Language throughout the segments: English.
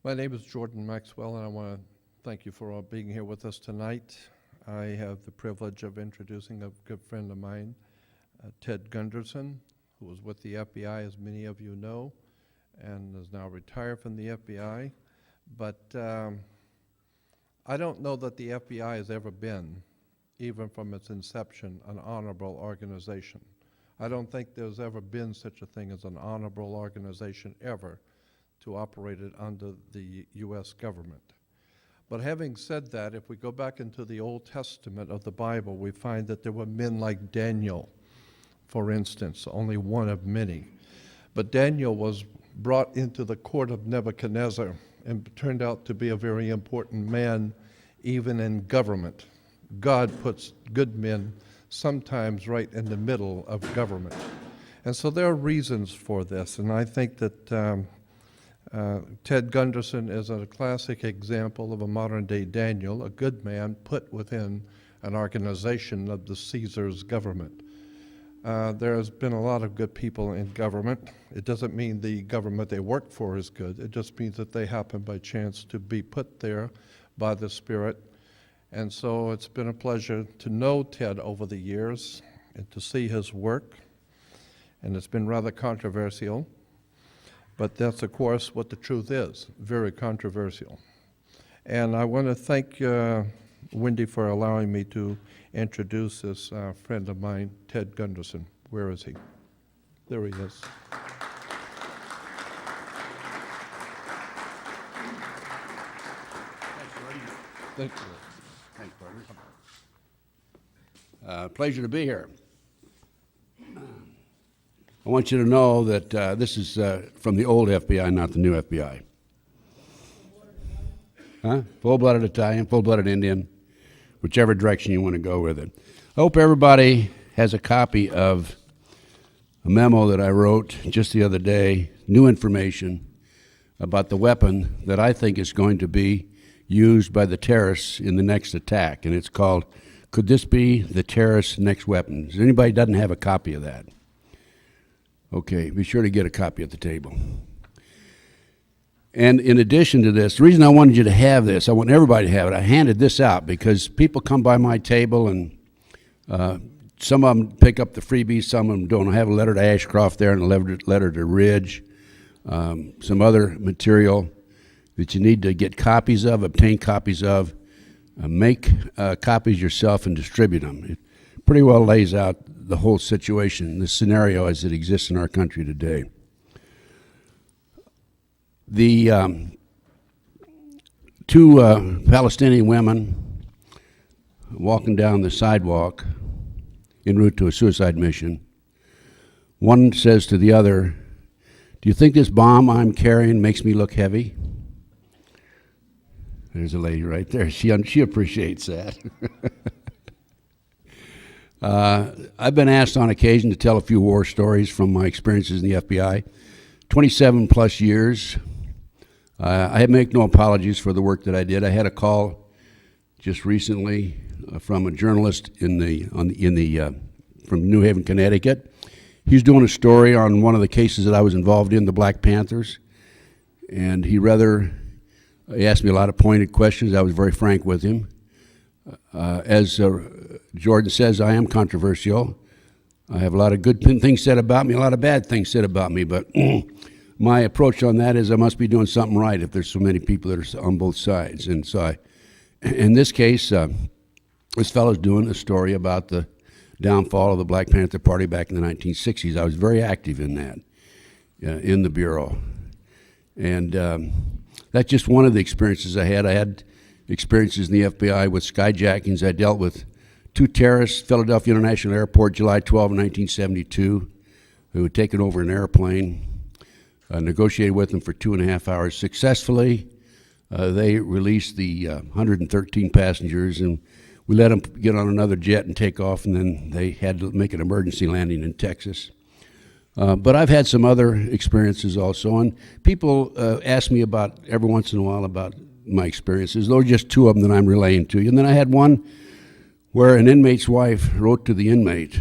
My name is Jordan Maxwell, and I want to thank you for being here with us tonight. I have the privilege of introducing a good friend of mine, Ted Gunderson, who was with the FBI, as many of you know, and is now retired from the FBI. But I don't know that the FBI has ever been, even from its inception, an honorable organization. I don't think there's ever been such a thing as an honorable organization ever to operate it under the U.S. government. But having said that, if we go back into the Old Testament of the Bible, we find that there were men like Daniel, for instance, only one of many. But Daniel was brought into the court of Nebuchadnezzar and turned out to be a very important man, even in government. God puts good men sometimes right in the middle of government. And so there are reasons for this, and I think that Ted Gunderson is a classic example of a modern-day Daniel, a good man put within an organization of the Caesar's government. There has been a lot of good people in government. It doesn't mean the government they work for is good. It just means that they happen by chance to be put there by the Spirit. And so it's been a pleasure to know Ted over the years and to see his work. And it's been rather controversial. But that's, of course, what the truth is, very controversial. And I want to thank Wendy for allowing me to introduce this friend of mine, Ted Gunderson. Where is he? There he is. Thank you. Thanks, partner. Pleasure to be here. I want you to know that this is from the old FBI, not the new FBI. Huh? Full-blooded Italian, full-blooded Indian, whichever direction you want to go with it. I hope everybody has a copy of a memo that I wrote just the other day, new information about the weapon that I think is going to be used by the terrorists in the next attack, and it's called, Could This Be the Terrorist's Next Weapon? Does anybody doesn't have a copy of that? Okay, be sure to get a copy at the table. And in addition to this, the reason I wanted you to have this, I want everybody to have it, I handed this out because people come by my table and some of them pick up the freebies, some of them don't. I have a letter to Ashcroft there and a letter to Ridge, some other material that you need to get copies of, obtain copies of, make copies yourself and distribute them. It pretty well lays out the whole situation, the scenario as it exists in our country today. The two Palestinian women walking down the sidewalk en route to a suicide mission, one says to the other, "Do you think this bomb I'm carrying makes me look heavy?" There's a lady right there. She appreciates that. I've been asked on occasion to tell a few war stories from my experiences in the FBI. 27 plus years. I make no apologies for the work that I did. I had a call just recently from a journalist from New Haven, Connecticut. He's doing a story on one of the cases that I was involved in, the Black Panthers, and he asked me a lot of pointed questions. I was very frank with him. As Jordan says, I am controversial. I have a lot of good things said about me, a lot of bad things said about me, but my approach on that is I must be doing something right if there's so many people that are on both sides. And so in this case, this fellow's doing a story about the downfall of the Black Panther Party back in the 1960s. I was very active in that, in the Bureau. And that's just one of the experiences I had. I had experiences in the FBI with skyjackings. I dealt with two terrorists, Philadelphia International Airport, July 12, 1972, who had taken over an airplane. Negotiated with them for 2.5 hours successfully. They released the 113 passengers, and we let them get on another jet and take off, and then they had to make an emergency landing in Texas. But I've had some other experiences also, and people ask me about, every once in a while, about my experiences. Those are just two of them that I'm relaying to you. And then I had one where an inmate's wife wrote to the inmate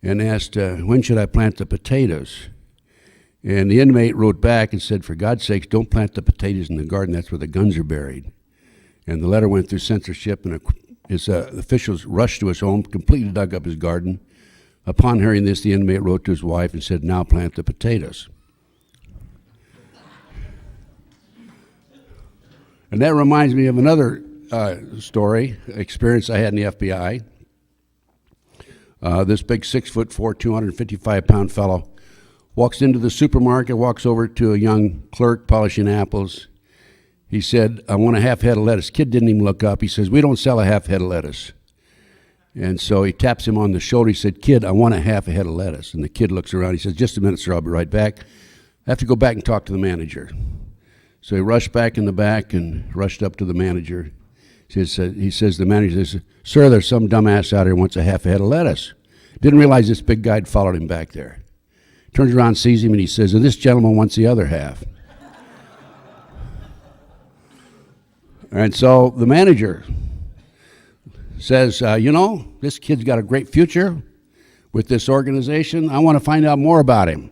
and asked, when should I plant the potatoes? And the inmate wrote back and said, "For God's sakes, don't plant the potatoes in the garden. That's where the guns are buried." And the letter went through censorship, and his officials rushed to his home, completely dug up his garden. Upon hearing this, the inmate wrote to his wife and said, "Now plant the potatoes." And that reminds me of another experience I had in the FBI. This big 6'4", 255-pound fellow walks into the supermarket, walks over to a young clerk polishing apples. He said, "I want a half head of lettuce." Kid didn't even look up. He says, "We don't sell a half head of lettuce." And so he taps him on the shoulder. He said, "Kid, I want a half a head of lettuce." And the kid looks around. He says, "Just a minute, sir, I'll be right back. I have to go back and talk to the manager." So he rushed back in the back and rushed up to the manager. He says, the manager says, "Sir, there's some dumbass out here who wants a half a head of lettuce." Didn't realize this big guy had followed him back there. Turns around, sees him, and he says, "And this gentleman wants the other half." And so the manager says, "This kid's got a great future with this organization. I want to find out more about him."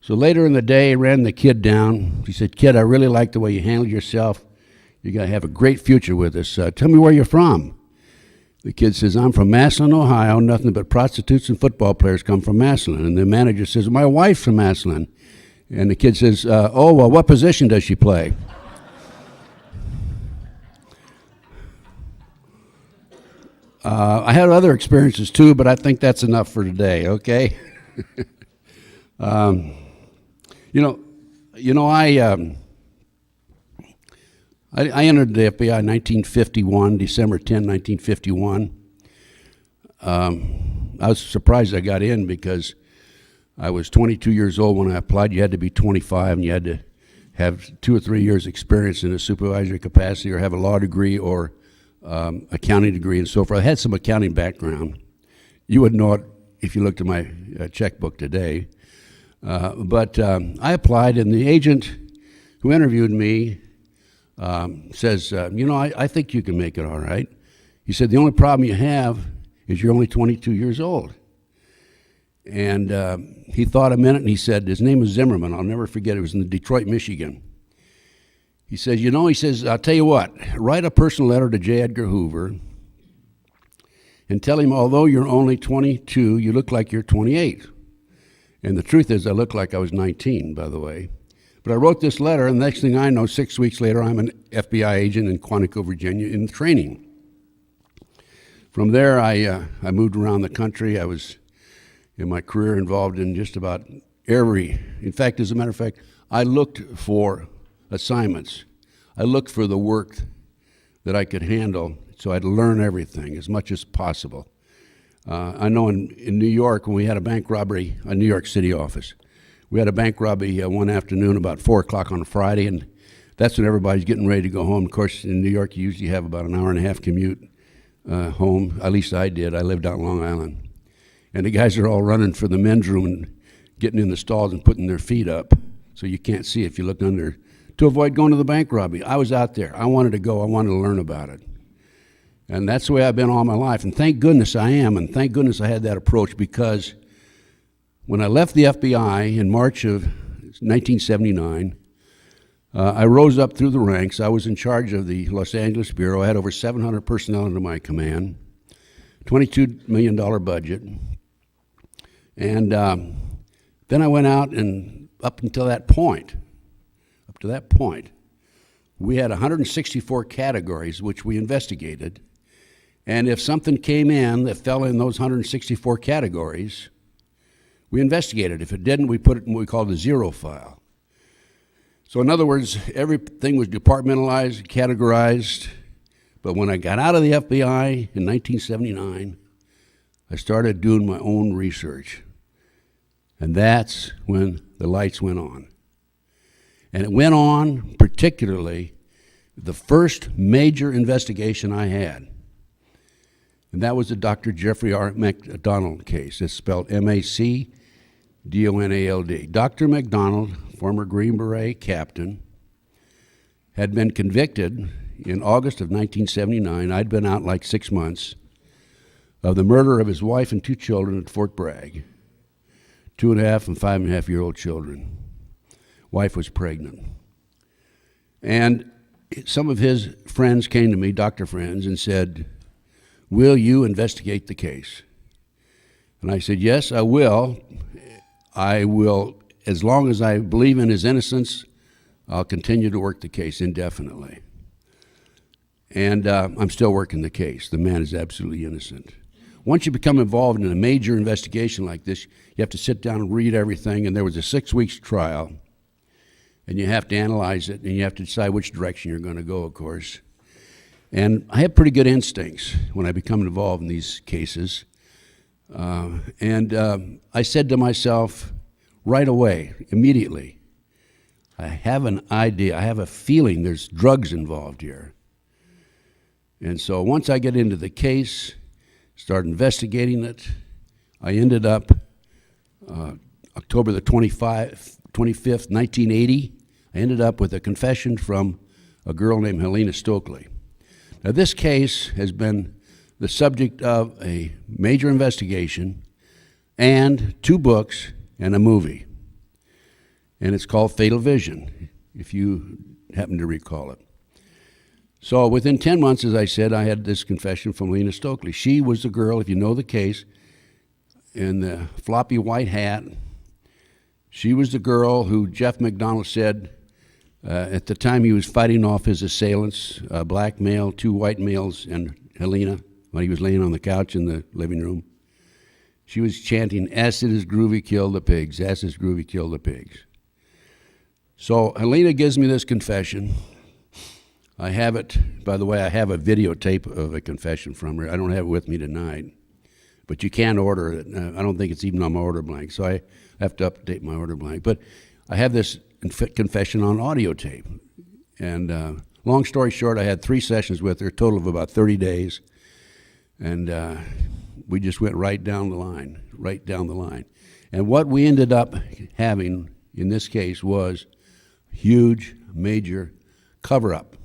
So later in the day, he ran the kid down. He said, "Kid, I really like the way you handled yourself. You're going to have a great future with us. Tell me where you're from." The kid says, "I'm from Massillon, Ohio. Nothing but prostitutes and football players come from Massillon." And the manager says, "My wife's from Massillon." And the kid says, "Oh, well, what position does she play?" I had other experiences too, but I think that's enough for today, okay? I entered the FBI in 1951, December 10, 1951. I was surprised I got in because I was 22 years old when I applied. You had to be 25, and you had to have 2 or 3 years experience in a supervisory capacity or have a law degree or accounting degree and so forth. I had some accounting background. You would know it if you looked at my checkbook today. But I applied, and the agent who interviewed me says, I think you can make it all right. He said, "The only problem you have is you're only 22 years old." And he thought a minute, and he said, his name was Zimmerman. I'll never forget. It was in Detroit, Michigan. He says, "I'll tell you what, write a personal letter to J. Edgar Hoover and tell him, although you're only 22, you look like you're 28. And the truth is, I look like I was 19, by the way. But I wrote this letter, and the next thing I know, 6 weeks later, I'm an FBI agent in Quantico, Virginia, in training. From there, I moved around the country. I was, in my career, involved in just about in fact, as a matter of fact, I looked for assignments. I looked for the work that I could handle, so I'd learn everything as much as possible. I know in New York, when we had a bank robbery, a New York City office, we had a bank robbery one afternoon about 4 o'clock on a Friday, and that's when everybody's getting ready to go home. Of course, in New York, you usually have about an hour and a half commute home. At least I did. I lived out in Long Island. And the guys are all running for the men's room and getting in the stalls and putting their feet up so you can't see if you look under to avoid going to the bank robbery. I was out there. I wanted to go. I wanted to learn about it. And that's the way I've been all my life. And thank goodness I am, and thank goodness I had that approach, because when I left the FBI in March of 1979, I rose up through the ranks. I was in charge of the Los Angeles Bureau. I had over 700 personnel under my command, $22 million budget. And then I went out, and up to that point, we had 164 categories which we investigated. And if something came in that fell in those 164 categories, we investigated. If it didn't, we put it in what we called the zero file. So in other words, everything was departmentalized, categorized. But when I got out of the FBI in 1979, I started doing my own research. And that's when the lights went on. And it went on particularly the first major investigation I had. And that was the Dr. Jeffrey R. McDonald case. It's spelled MacDonald. Dr. McDonald, former Green Beret captain, had been convicted in August of 1979. I'd been out like 6 months of the murder of his wife and 2 children at Fort Bragg. 2.5 and 5.5-year-old children. Wife was pregnant. And some of his friends came to me, doctor friends, and said, "Will you investigate the case?" And I said, "Yes, I will. I will, as long as I believe in his innocence, I'll continue to work the case indefinitely." And I'm still working the case. The man is absolutely innocent. Once you become involved in a major investigation like this, you have to sit down and read everything, and there was a 6-week trial, and you have to analyze it, and you have to decide which direction you're going to go, of course. And I have pretty good instincts when I become involved in these cases. I said to myself right away, immediately, I have an idea, I have a feeling there's drugs involved here. And so once I get into the case, start investigating it, I ended up October the 25th, 1980, I ended up with a confession from a girl named Helena Stokely. Now this case has been the subject of a major investigation and 2 books and a movie. And it's called Fatal Vision, if you happen to recall it. So within 10 months, as I said, I had this confession from Helena Stokely. She was the girl, if you know the case, in the floppy white hat. She was the girl who Jeff McDonald said at the time he was fighting off his assailants, a black male, 2 white males, and Helena, when he was laying on the couch in the living room. She was chanting, "Acid is groovy, kill the pigs. Acid is groovy, kill the pigs." So Helena gives me this confession. I have it, by the way, I have a videotape of a confession from her. I don't have it with me tonight, but you can order it. I don't think it's even on my order blank, so I have to update my order blank. But I have this confession on audio tape. And long story short, I had 3 sessions with her, a total of about 30 days. And we just went right down the line. And what we ended up having in this case was huge, major cover-up.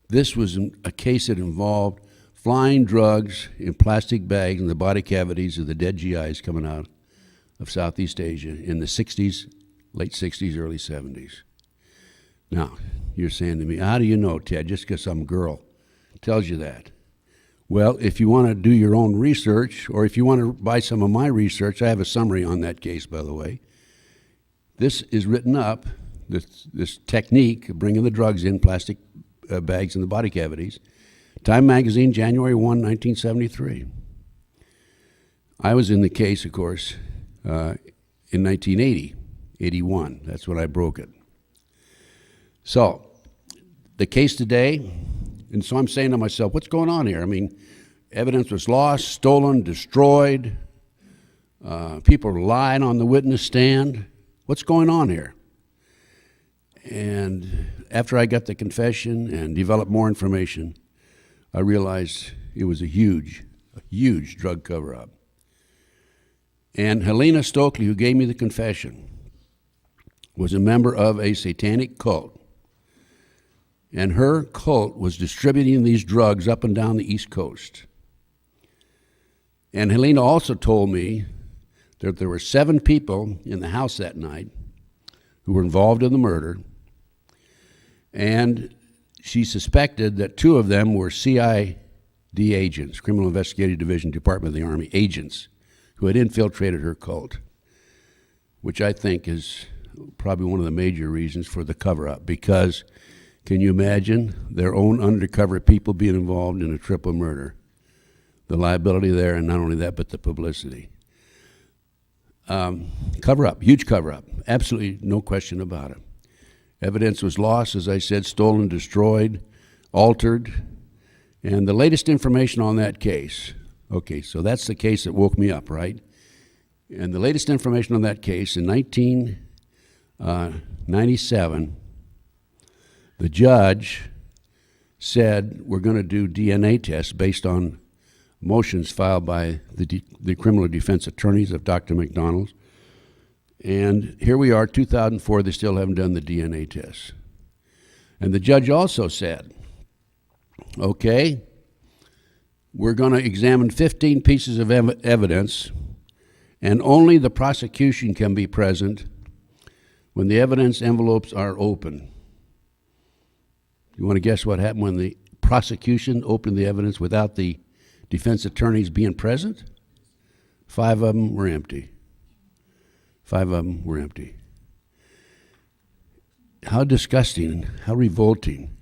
This was a case that involved flying drugs in plastic bags in the body cavities of the dead GIs coming out of Southeast Asia in the 60s, late 60s, early 70s. Now, you're saying to me, "How do you know, Ted, just because some girl tells you that?" Well, if you want to do your own research, or if you want to buy some of my research, I have a summary on that case, by the way. This is written up, this technique of bringing the drugs in plastic bags in the body cavities. Time magazine, January 1, 1973. I was in the case, of course, in 1980, 81. That's when I broke it. So, the case today, and so I'm saying to myself, what's going on here? I mean, evidence was lost, stolen, destroyed. People are lying on the witness stand. What's going on here? And after I got the confession and developed more information, I realized it was a huge drug cover-up. And Helena Stokely, who gave me the confession, was a member of a satanic cult. And her cult was distributing these drugs up and down the East Coast. And Helena also told me that there were 7 people in the house that night who were involved in the murder, and she suspected that 2 of them were CID agents, Criminal Investigative Division, Department of the Army agents, who had infiltrated her cult, which I think is probably one of the major reasons for the cover-up, because can you imagine their own undercover people being involved in a triple murder? The liability there, and not only that, but the publicity. Cover-up, huge cover-up, absolutely no question about it. Evidence was lost, as I said, stolen, destroyed, altered, and the latest information on that case, okay, so that's the case that woke me up, right? And the latest information on that case, in 1997, the judge said we're going to do DNA tests based on motions filed by the criminal defense attorneys of Dr. McDonald's. And here we are, 2004, they still haven't done the DNA tests. And the judge also said, okay, we're going to examine 15 pieces of evidence, and only the prosecution can be present when the evidence envelopes are open. You want to guess what happened when the prosecution opened the evidence without the defense attorneys being present? 5 of them were empty. 5 of them were empty. How disgusting, how revolting.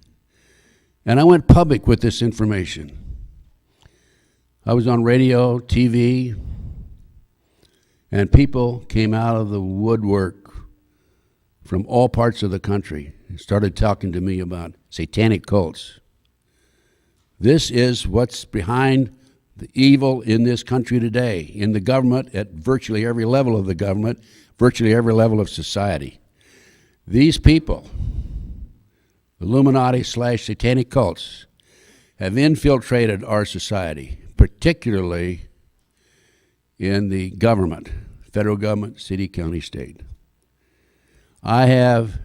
And I went public with this information. I was on radio, TV, and people came out of the woodwork from all parts of the country and started talking to me about satanic cults. This is what's behind the evil in this country today, in the government, at virtually every level of the government, virtually every level of society. These people, Illuminati / satanic cults, have infiltrated our society, particularly in the government, federal government, city, county, state. I have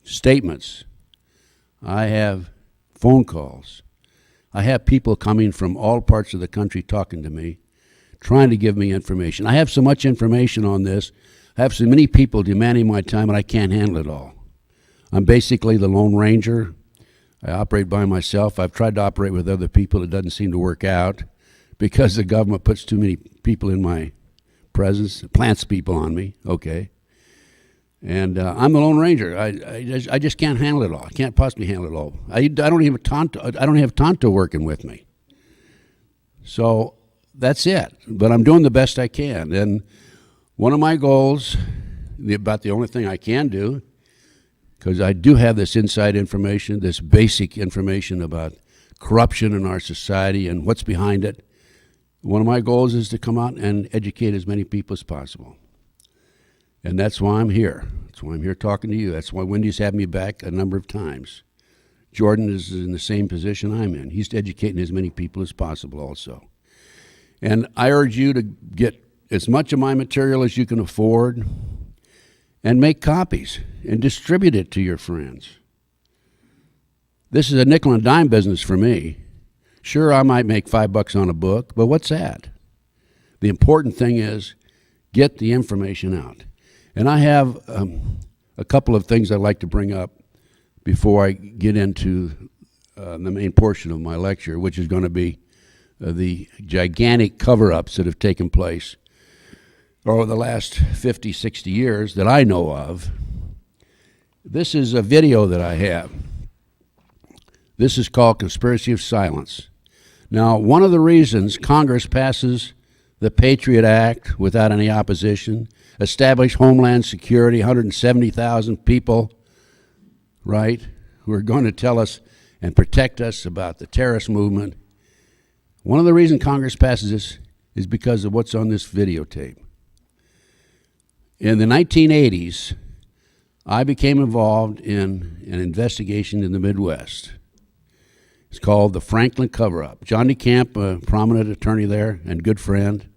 statements. I have phone calls. I have people coming from all parts of the country talking to me, trying to give me information. I have so much information on this. I have so many people demanding my time, and I can't handle it all. I'm basically the Lone Ranger. I operate by myself. I've tried to operate with other people. It doesn't seem to work out because the government puts too many people in my presence, plants people on me, okay. And I'm the Lone Ranger. I just can't handle it all. I can't possibly handle it all. I don't have Tonto working with me. So that's it. But I'm doing the best I can. And one of my goals, about the only thing I can do, because I do have this inside information, this basic information about corruption in our society and what's behind it. One of my goals is to come out and educate as many people as possible. And that's why I'm here. That's why I'm here talking to you. That's why Wendy's had me back a number of times. Jordan is in the same position I'm in. He's educating as many people as possible also. And I urge you to get as much of my material as you can afford and make copies and distribute it to your friends. This is a nickel and dime business for me. Sure, I might make $5 on a book, but what's that? The important thing is get the information out. And I have a couple of things I'd like to bring up before I get into the main portion of my lecture, which is going to be the gigantic cover-ups that have taken place over the last 50, 60 years that I know of. This is a video that I have. This is called Conspiracy of Silence. Now, one of the reasons Congress passes the Patriot Act without any opposition, establish Homeland Security, 170,000 people, right, who are going to tell us and protect us about the terrorist movement. One of the reasons Congress passes this is because of what's on this videotape. In the 1980s, I became involved in an investigation in the Midwest. It's called the Franklin Cover-Up. John DeCamp, a prominent attorney there and good friend,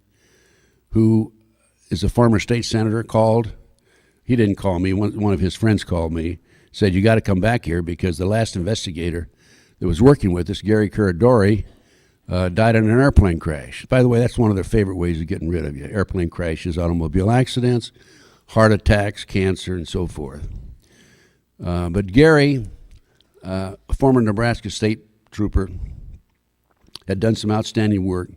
who is a former state senator, he didn't call me, one of his friends called me, said, you got to come back here because the last investigator that was working with us, Gary Curadori, died in an airplane crash. By the way, that's one of their favorite ways of getting rid of you. Airplane crashes, automobile accidents, heart attacks, cancer, and so forth. But Gary, a former Nebraska state trooper, had done some outstanding work,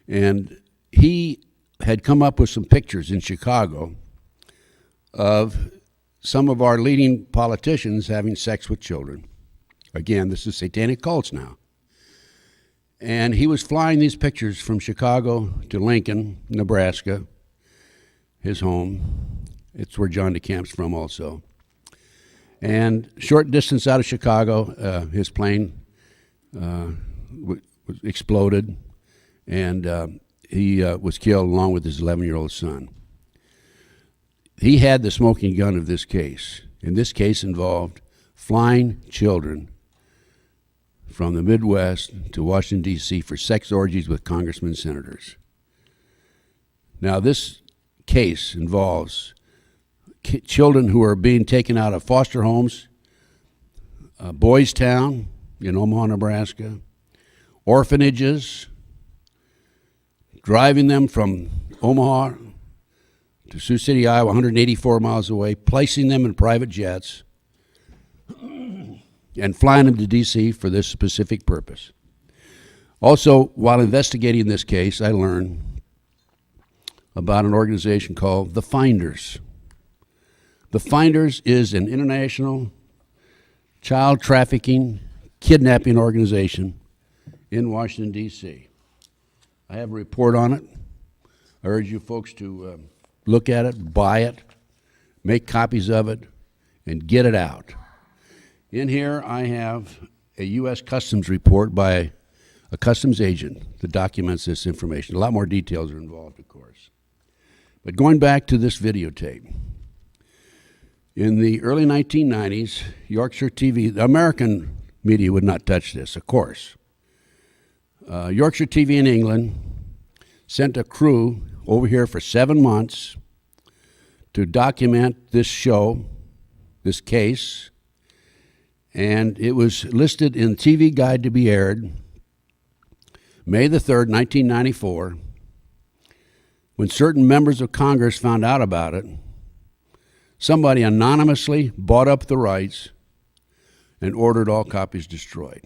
and he had come up with some pictures in Chicago of some of our leading politicians having sex with children. Again, this is satanic cults now. And he was flying these pictures from Chicago to Lincoln, Nebraska, his home. It's where John DeCamp's from also. And short distance out of Chicago, his plane exploded, and he was killed along with his 11-year-old son. He had the smoking gun of this case, and this case involved flying children from the Midwest to Washington, D.C. for sex orgies with congressmen and senators. Now, this case involves children who are being taken out of foster homes, Boys Town in Omaha, Nebraska, orphanages, driving them from Omaha to Sioux City, Iowa, 184 miles away, placing them in private jets and flying them to D.C. for this specific purpose. Also, while investigating this case, I learned about an organization called The Finders. The Finders is an international child trafficking, kidnapping organization in Washington, D.C. I have a report on it. I urge you folks to look at it, buy it, make copies of it, and get it out. In here, I have a U.S. Customs report by a customs agent that documents this information. A lot more details are involved, of course. But going back to this videotape, in the early 1990s, Yorkshire TV, the American media would not touch this, of course. Yorkshire TV in England sent a crew over here for 7 months to document this show, this case, and it was listed in TV Guide to be aired May the 3rd, 1994. When certain members of Congress found out about it, somebody anonymously bought up the rights and ordered all copies destroyed.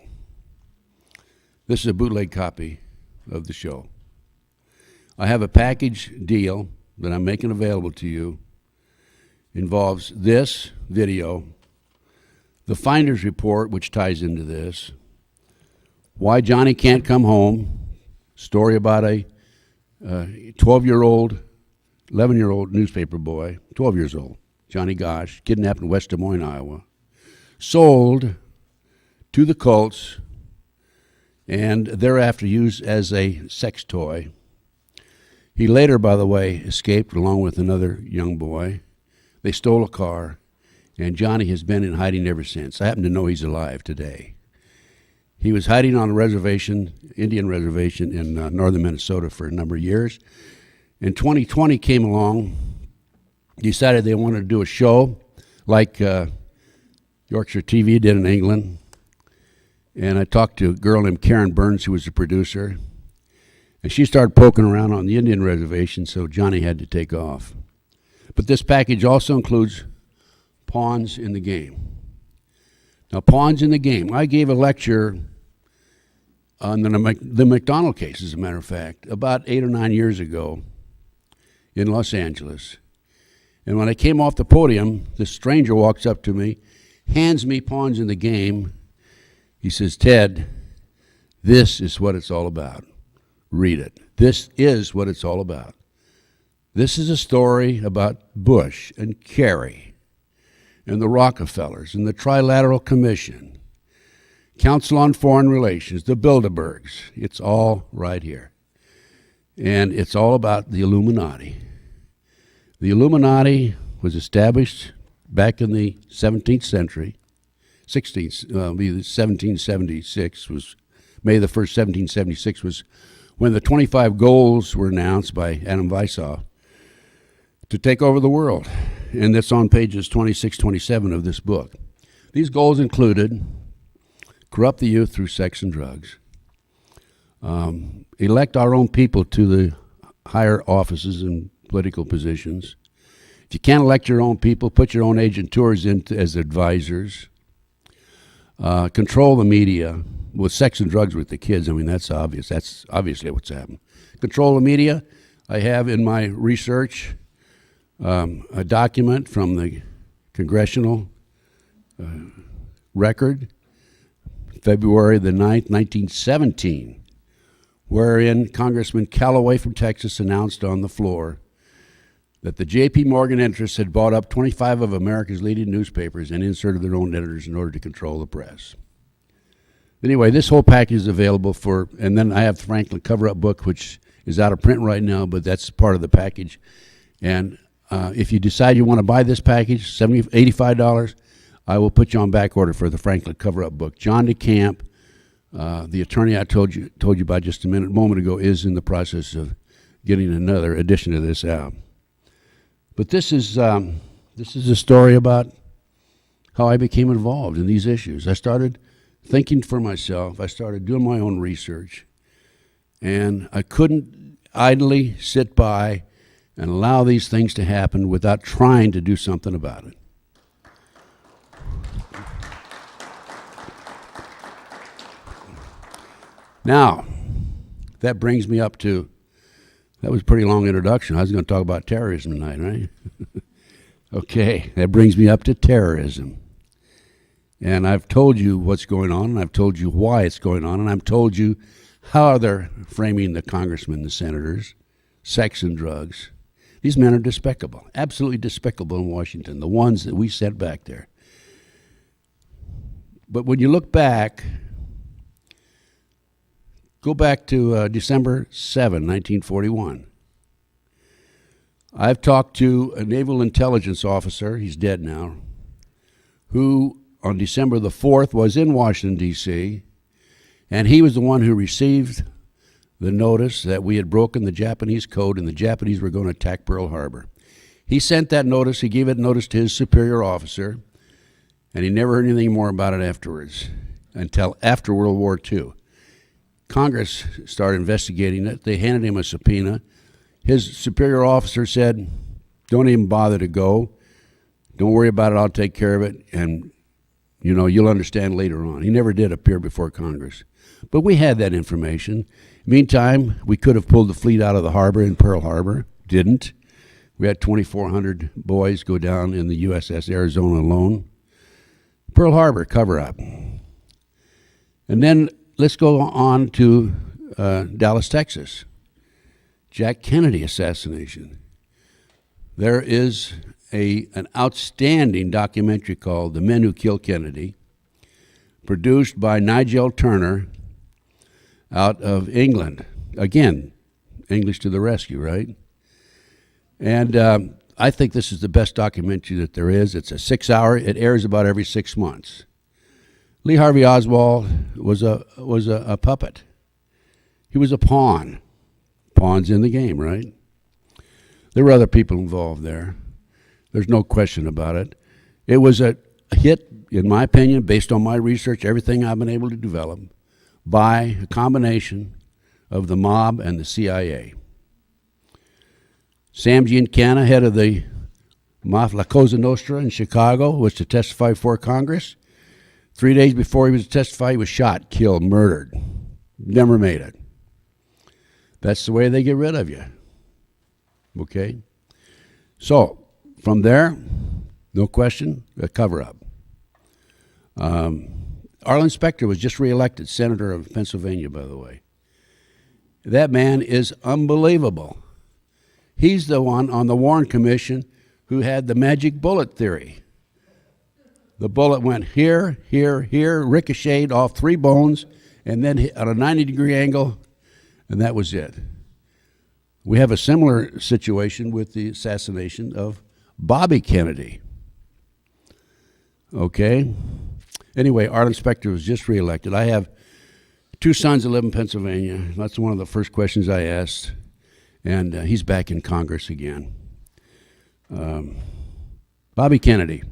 This is a bootleg copy of the show. I have a package deal that I'm making available to you. Involves this video, the Finders report, which ties into this, why Johnny can't come home, story about a 12-year-old, 11-year-old newspaper boy, 12 years old, Johnny Gosh, kidnapped in West Des Moines, Iowa, sold to the cults, and thereafter used as a sex toy. He later, by the way, escaped along with another young boy. They stole a car, and Johnny has been in hiding ever since. I happen to know he's alive today. He was hiding on a reservation, Indian reservation in northern Minnesota for a number of years. In 2020 came along, decided they wanted to do a show like Yorkshire TV did in England. And I talked to a girl named Karen Burns, who was the producer. And she started poking around on the Indian reservation, so Johnny had to take off. But this package also includes pawns in the game. Now, pawns in the game. I gave a lecture on the McDonald case, as a matter of fact, about 8 or 9 years ago in Los Angeles. And when I came off the podium, this stranger walks up to me, hands me Pawns in the Game. He says, "Ted, this is what it's all about. Read it. This is what it's all about. This is a story about Bush and Kerry and the Rockefellers and the Trilateral Commission, Council on Foreign Relations, the Bilderbergs. It's all right here. And it's all about the Illuminati. The Illuminati was established back in the 17th century. 1776 was, May the 1st, 1776 was when the 25 goals were announced by Adam Weishaupt to take over the world. And that's on pages 26, 27 of this book. These goals included corrupt the youth through sex and drugs, elect our own people to the higher offices and political positions. If you can't elect your own people, put your own agentures in as advisors. Control the media with sex and drugs with the kids. I mean, that's obvious. That's obviously what's happened. Control the media. I have in my research a document from the congressional record, February the 9th, 1917, wherein Congressman Callaway from Texas announced on the floor that the J.P. Morgan interests had bought up 25 of America's leading newspapers and inserted their own editors in order to control the press. Anyway, this whole package is available for, and then I have the Franklin cover-up book, which is out of print right now, but that's part of the package. And if you decide you want to buy this package, $85, I will put you on back order for the Franklin cover-up book. John DeCamp, the attorney I told you about just a moment ago, is in the process of getting another edition of this out. But this is a story about how I became involved in these issues. I started thinking for myself. I started doing my own research, and I couldn't idly sit by and allow these things to happen without trying to do something about it. Now, that brings me up to, that was a pretty long introduction. I was going to talk about terrorism tonight, right? Okay, that brings me up to terrorism. And I've told you what's going on, and I've told you why it's going on, and I've told you how they're framing the congressmen, the senators, sex and drugs. These men are despicable, absolutely despicable in Washington, the ones that we sent back there. But when you look back, go back to December 7, 1941. I've talked to a naval intelligence officer, he's dead now, who on December the 4th was in Washington, D.C., and he was the one who received the notice that we had broken the Japanese code and the Japanese were going to attack Pearl Harbor. He sent that notice, he gave it notice to his superior officer, and he never heard anything more about it afterwards, until after World War II. Congress started investigating it. They handed him a subpoena. His superior officer said, don't even bother to go. Don't worry about it, I'll take care of it, and you'll understand later on. He never did appear before Congress. But we had that information. Meantime, we could have pulled the fleet out of the harbor in Pearl Harbor. Didn't. We had 2,400 boys go down in the USS Arizona alone. Pearl Harbor, cover-up. And then let's go on to Dallas, Texas. Jack Kennedy assassination. There is an outstanding documentary called The Men Who Killed Kennedy, produced by Nigel Turner out of England. Again, English to the rescue, right? And I think this is the best documentary that there is. It's a 6-hour. It airs about every 6 months. Lee Harvey Oswald was a puppet. He was a pawn. Pawns in the game, right? There were other people involved there. There's no question about it. It was a hit, in my opinion, based on my research, everything I've been able to develop, by a combination of the mob and the CIA. Sam Giancana, head of the La Cosa Nostra in Chicago, was to testify before Congress. 3 days before he was to testify, he was shot, killed, murdered. Never made it. That's the way they get rid of you. Okay? So, from there, no question, a cover-up. Arlen Specter was just reelected senator of Pennsylvania, by the way. That man is unbelievable. He's the one on the Warren Commission who had the magic bullet theory. The bullet went here, here, here, ricocheted off 3 bones, and then hit on a 90-degree angle, and that was it. We have a similar situation with the assassination of Bobby Kennedy. Okay? Anyway, Arlen Specter was just reelected. I have 2 sons that live in Pennsylvania. That's one of the first questions I asked. And he's back in Congress again. Bobby Kennedy.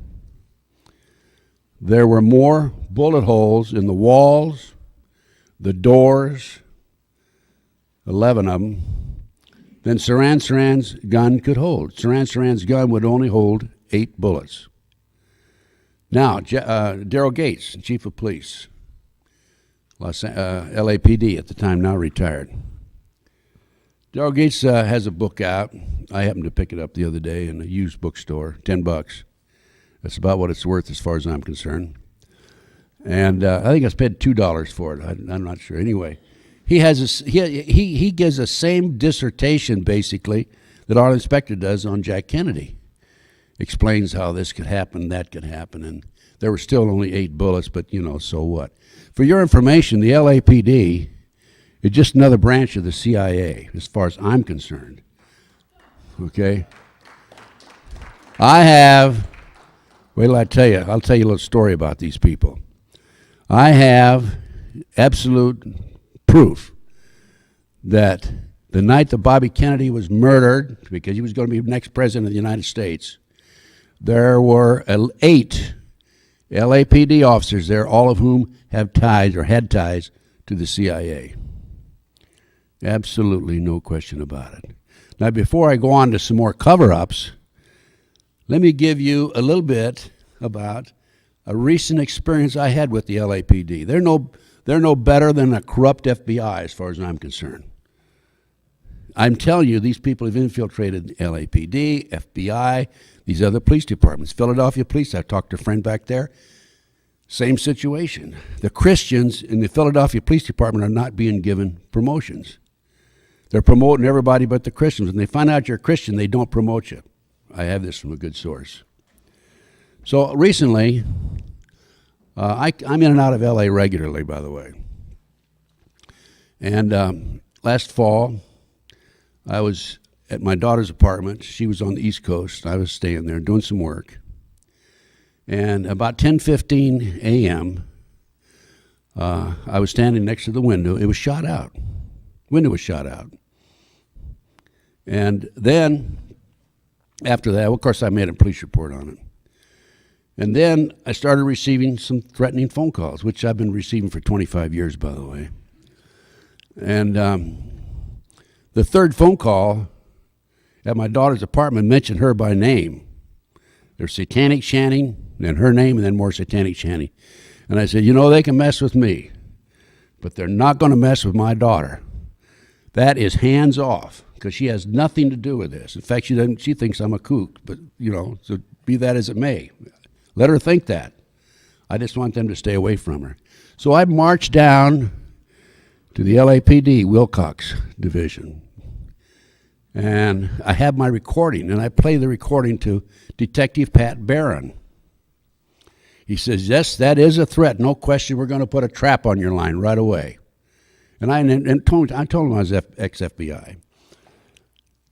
There were more bullet holes in the walls, the doors, 11 of them, than Saran's gun could hold. Saran's gun would only hold 8 bullets. Now, Daryl Gates, chief of police, LAPD at the time, now retired. Daryl Gates has a book out. I happened to pick it up the other day in a used bookstore, $10. That's about what it's worth as far as I'm concerned. And I think I spent $2 for it. I'm not sure. Anyway, he gives the same dissertation, basically, that Arlen Specter does on Jack Kennedy. Explains how this could happen, that could happen, and there were still only 8 bullets, but, so what? For your information, the LAPD is just another branch of the CIA, as far as I'm concerned. Okay? Wait till I tell you. I'll tell you a little story about these people. I have absolute proof that the night that Bobby Kennedy was murdered, because he was going to be the next president of the United States, there were 8 LAPD officers there, all of whom have ties or had ties to the CIA. Absolutely no question about it. Now, before I go on to some more cover-ups, let me give you a little bit about a recent experience I had with the LAPD. They're no better than a corrupt FBI as far as I'm concerned. I'm telling you, these people have infiltrated LAPD, FBI, these other police departments. Philadelphia Police, I talked to a friend back there, same situation. The Christians in the Philadelphia Police Department are not being given promotions. They're promoting everybody but the Christians. When they find out you're a Christian, they don't promote you. I have this from a good source. So recently, I'm in and out of LA regularly, by the way. And last fall, I was at my daughter's apartment. She was on the East Coast. I was staying there doing some work. And about 10:15 a.m., I was standing next to the window. It was shot out. Window was shot out. And then, after that, of course, I made a police report on it. And then I started receiving some threatening phone calls, which I've been receiving for 25 years, by the way. And the third phone call at my daughter's apartment mentioned her by name. There's Satanic Channing, then her name, and then more Satanic Channing. And I said, you know, they can mess with me, but they're not going to mess with my daughter. That is hands off, because she has nothing to do with this. In fact, she thinks I'm a kook, but, you know, so be that as it may. Let her think that. I just want them to stay away from her. So I marched down to the LAPD Wilcox Division, and I have my recording, and I play the recording to Detective Pat Barron. He says, yes, that is a threat. No question, we're going to put a trap on your line right away. And I told him I was ex-FBI.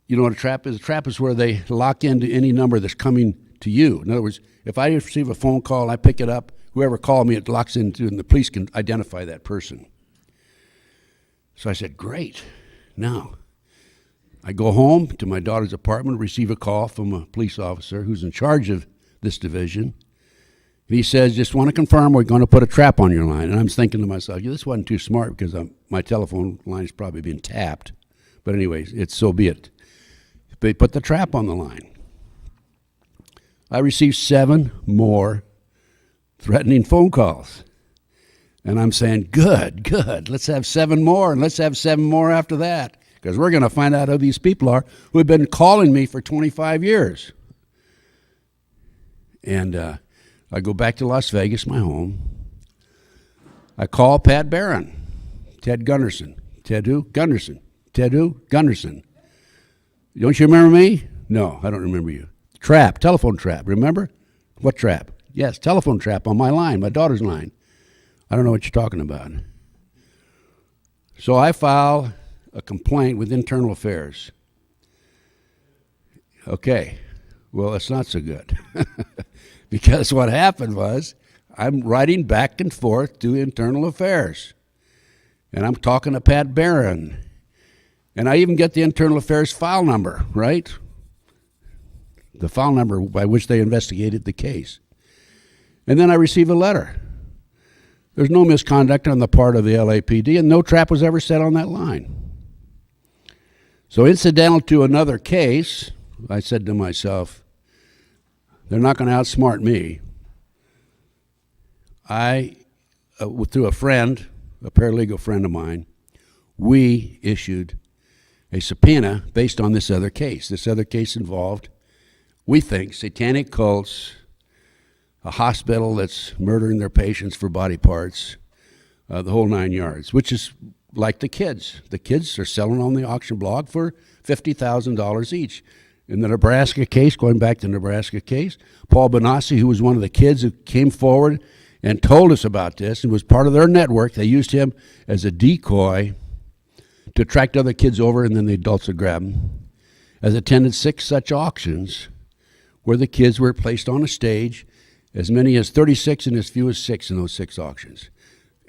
You know what a trap is? A trap is where they lock into any number that's coming to you. In other words, if I receive a phone call, I pick it up, whoever called me, it locks into, and the police can identify that person. So I said, great. Now, I go home to my daughter's apartment, receive a call from a police officer who's in charge of this division. And he says, just want to confirm we're going to put a trap on your line. And I'm thinking to myself, this wasn't too smart because my telephone line is probably being tapped. But anyways, so be it. They put the trap on the line. I received 7 more threatening phone calls. And I'm saying, good, let's have 7 more, and let's have 7 more after that, because we're going to find out who these people are who have been calling me for 25 years. And I go back to Las Vegas, my home. I call Pat Barron, Ted Gunderson. Ted who? Gunderson. Ted who? Gunderson. Don't you remember me? No, I don't remember you. Trap, telephone trap, remember? What trap? Yes, telephone trap on my line, my daughter's line. I don't know what you're talking about. So I file a complaint with Internal Affairs. Okay, well, it's not so good. Because what happened was I'm writing back and forth to Internal Affairs. And I'm talking to Pat Barron. And I even get the Internal Affairs file number, right? The file number by which they investigated the case. And then I receive a letter. There's no misconduct on the part of the LAPD, and no trap was ever set on that line. So incidental to another case, I said to myself, they're not going to outsmart me. Through a friend, a paralegal friend of mine, we issued a subpoena based on this other case. This other case involved, we think, satanic cults, a hospital that's murdering their patients for body parts, the whole 9 yards, which is like the kids. The kids are selling on the auction block for $50,000 each. In the Nebraska case, going back to the Nebraska case, Paul Benassi, who was one of the kids who came forward and told us about this and was part of their network, they used him as a decoy to attract other kids over, and then the adults would grab them, has attended 6 such auctions where the kids were placed on a stage, as many as 36 and as few as 6 in those 6 auctions.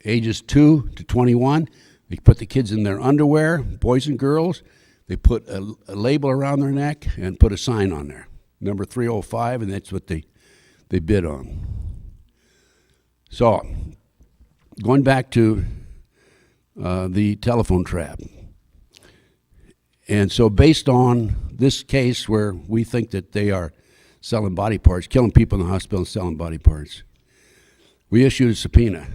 Ages 2 to 21, they put the kids in their underwear, boys and girls. They put a label around their neck and put a sign on there, number 305, and that's what they bid on. So, going back to the telephone trap. And so based on this case where we think that they are selling body parts, killing people in the hospital and selling body parts, we issued a subpoena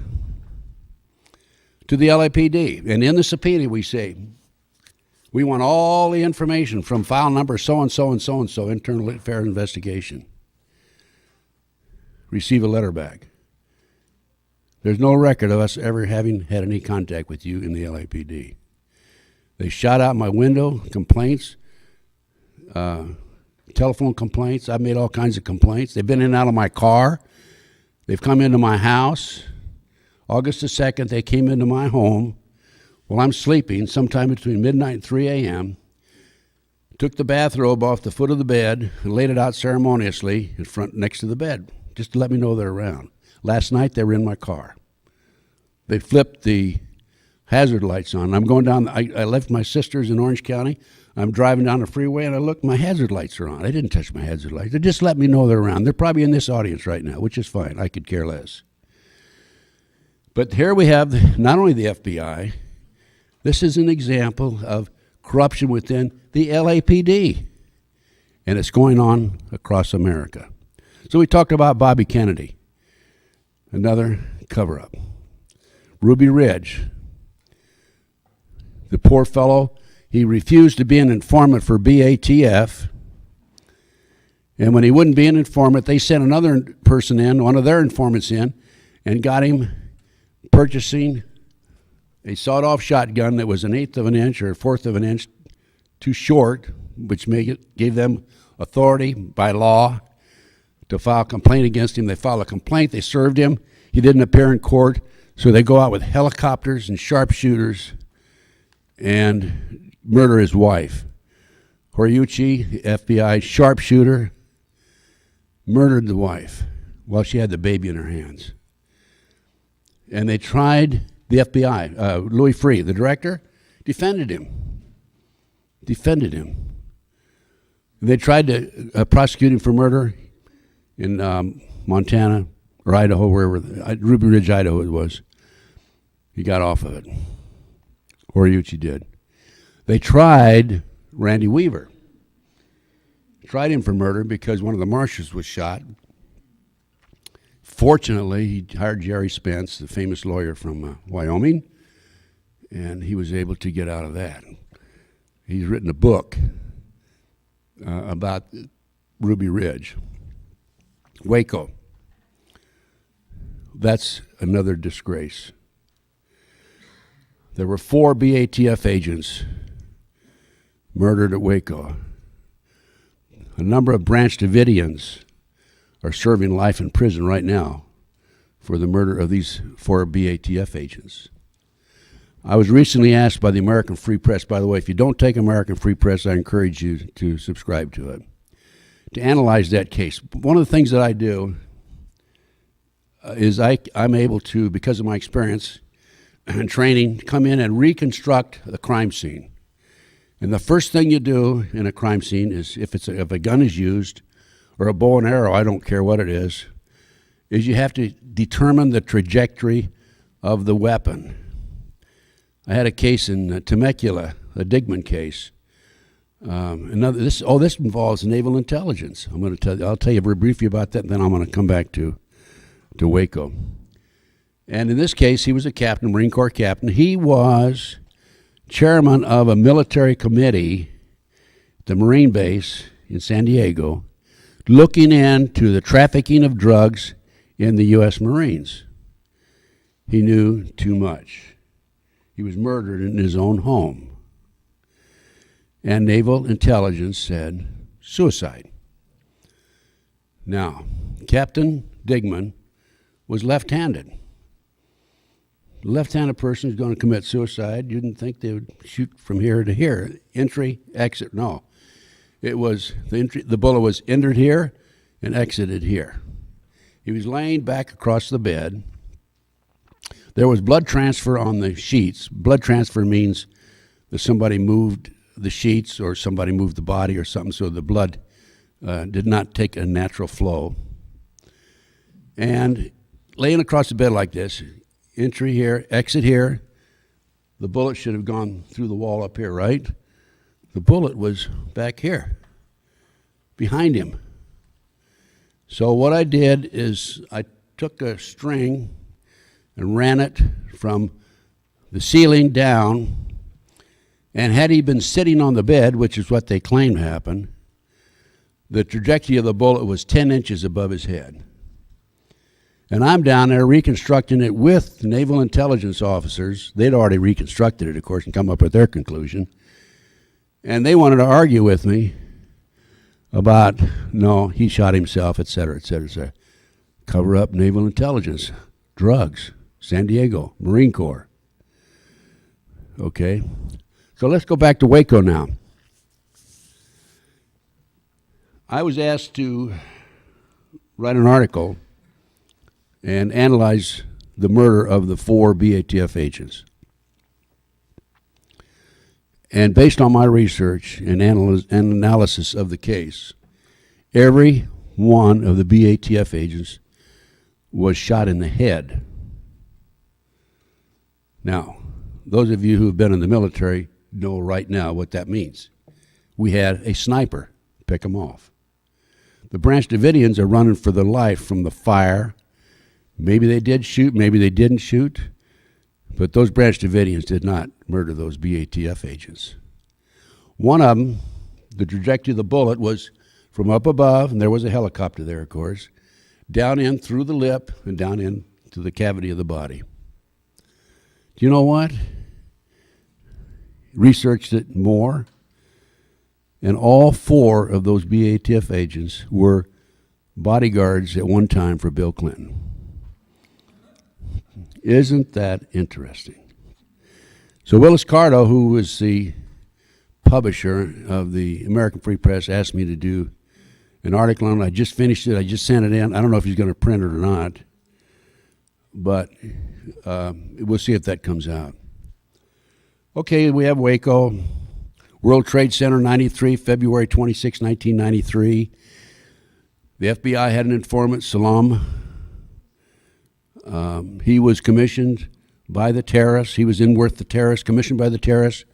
to the LAPD. And in the subpoena we say, we want all the information from file number so-and-so and so-and-so, internal affairs investigation. Receive a letter back. There's no record of us ever having had any contact with you in the LAPD. They shot out my window, complaints, telephone complaints. I've made all kinds of complaints. They've been in and out of my car. They've come into my house. August the 2nd, they came into my home while I'm sleeping, sometime between midnight and 3 a.m., took the bathrobe off the foot of the bed and laid it out ceremoniously in front next to the bed, just to let me know they're around. Last night, they were in my car. They flipped the hazard lights on. I'm going down, I left my sister's in Orange County. I'm driving down the freeway, and I look, my hazard lights are on. They didn't touch my hazard lights. They just let me know they're around. They're probably in this audience right now, which is fine. I could care less. But here we have not only the FBI, this is an example of corruption within the LAPD, and it's going on across America. So we talked about Bobby Kennedy, another cover-up. Ruby Ridge, the poor fellow, he refused to be an informant for BATF, and when he wouldn't be an informant, they sent another person in, one of their informants in, and got him purchasing a sawed-off shotgun that was 1/8 of an inch or 1/4 of an inch too short, which gave them authority by law to file a complaint against him. They filed a complaint. They served him. He didn't appear in court, so they go out with helicopters and sharpshooters and murder his wife. Horiuchi, the FBI sharpshooter, murdered the wife while she had the baby in her hands. And they tried, the FBI, Louis Freeh, the director, defended him. They tried to prosecute him for murder in Montana or Idaho, wherever, Ruby Ridge, Idaho it was. He got off of it. Horiuchi did. They tried Randy Weaver. Tried him for murder because one of the marshals was shot. Fortunately, he hired Jerry Spence, the famous lawyer from Wyoming, and he was able to get out of that. He's written a book about Ruby Ridge. Waco. That's another disgrace. There were 4 BATF agents murdered at Waco. A number of Branch Davidians are serving life in prison right now for the murder of these 4 BATF agents. I was recently asked by the American Free Press, by the way, if you don't take American Free Press, I encourage you to subscribe to it, to analyze that case. One of the things that I do is I'm able to, because of my experience and training, come in and reconstruct the crime scene. And the first thing you do in a crime scene is, if a gun is used, or a bow and arrow, I don't care what it is you have to determine the trajectory of the weapon. I had a case in Temecula, a Digman case. This involves naval intelligence. I'll tell you very briefly about that, and then I'm going to come back to Waco. And in this case, he was a captain, Marine Corps captain. He was chairman of a military committee at the Marine base in San Diego, looking into the trafficking of drugs in the U.S. Marines. He knew too much. He was murdered in his own home. And naval intelligence said suicide. Now, Captain Digman was left-handed. A left-handed person is going to commit suicide. You didn't think they would shoot from here to here. Entry, exit, no. It was, the bullet was entered here and exited here. He was laying back across the bed. There was blood transfer on the sheets. Blood transfer means that somebody moved the sheets or somebody moved the body or something, so the blood did not take a natural flow. And laying across the bed like this, entry here, exit here, the bullet should have gone through the wall up here, right? the bullet was back here, behind him. So what I did is I took a string and ran it from the ceiling down, and had he been sitting on the bed, which is what they claim happened, the trajectory of the bullet was 10 inches above his head. And I'm down there reconstructing it with naval intelligence officers. They'd already reconstructed it, of course, and come up with their conclusion. And they wanted to argue with me about, no, he shot himself, et cetera, et cetera, et cetera. Cover up naval intelligence, drugs, San Diego, Marine Corps. Okay, so let's go back to Waco now. I was asked to write an article and analyze the murder of the 4 BATF agents. And based on my research and analysis of the case, every one of the BATF agents was shot in the head. Now, those of you who have been in the military know right now what that means. We had a sniper pick them off. The Branch Davidians are running for their life from the fire. Maybe they did shoot, maybe they didn't shoot, but those Branch Davidians did not murder those BATF agents. One of them, the trajectory of the bullet was from up above, and there was a helicopter there, of course, down in through the lip and down into the cavity of the body. Do you know what? Researched it more, and all 4 of those BATF agents were bodyguards at one time for Bill Clinton. Isn't that interesting? So Willis Carto, who was the publisher of the American Free Press, asked me to do an article on it. I just finished it. I just sent it in. I don't know if he's going to print it or not, but we'll see if that comes out. Okay, we have Waco, World Trade Center 93, February 26, 1993. The FBI had an informant, Salam. He was commissioned by the terrorists. He was in with the terrorists, commissioned by the terrorists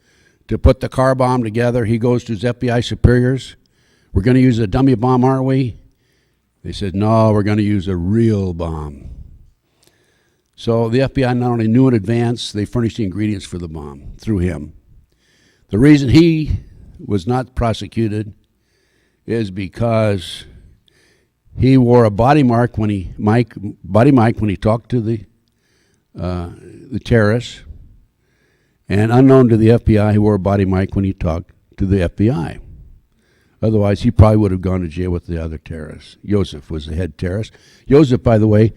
to put the car bomb together. He goes to his FBI superiors. We're going to use a dummy bomb, aren't we? They said, no, we're going to use a real bomb. So the FBI not only knew in advance, they furnished the ingredients for the bomb through him. The reason he was not prosecuted is because he wore a body mic when he talked to the terrorists, and unknown to the FBI, he wore a body mic when he talked to the FBI. Otherwise, he probably would have gone to jail with the other terrorists. Joseph was the head terrorist. Joseph, by the way,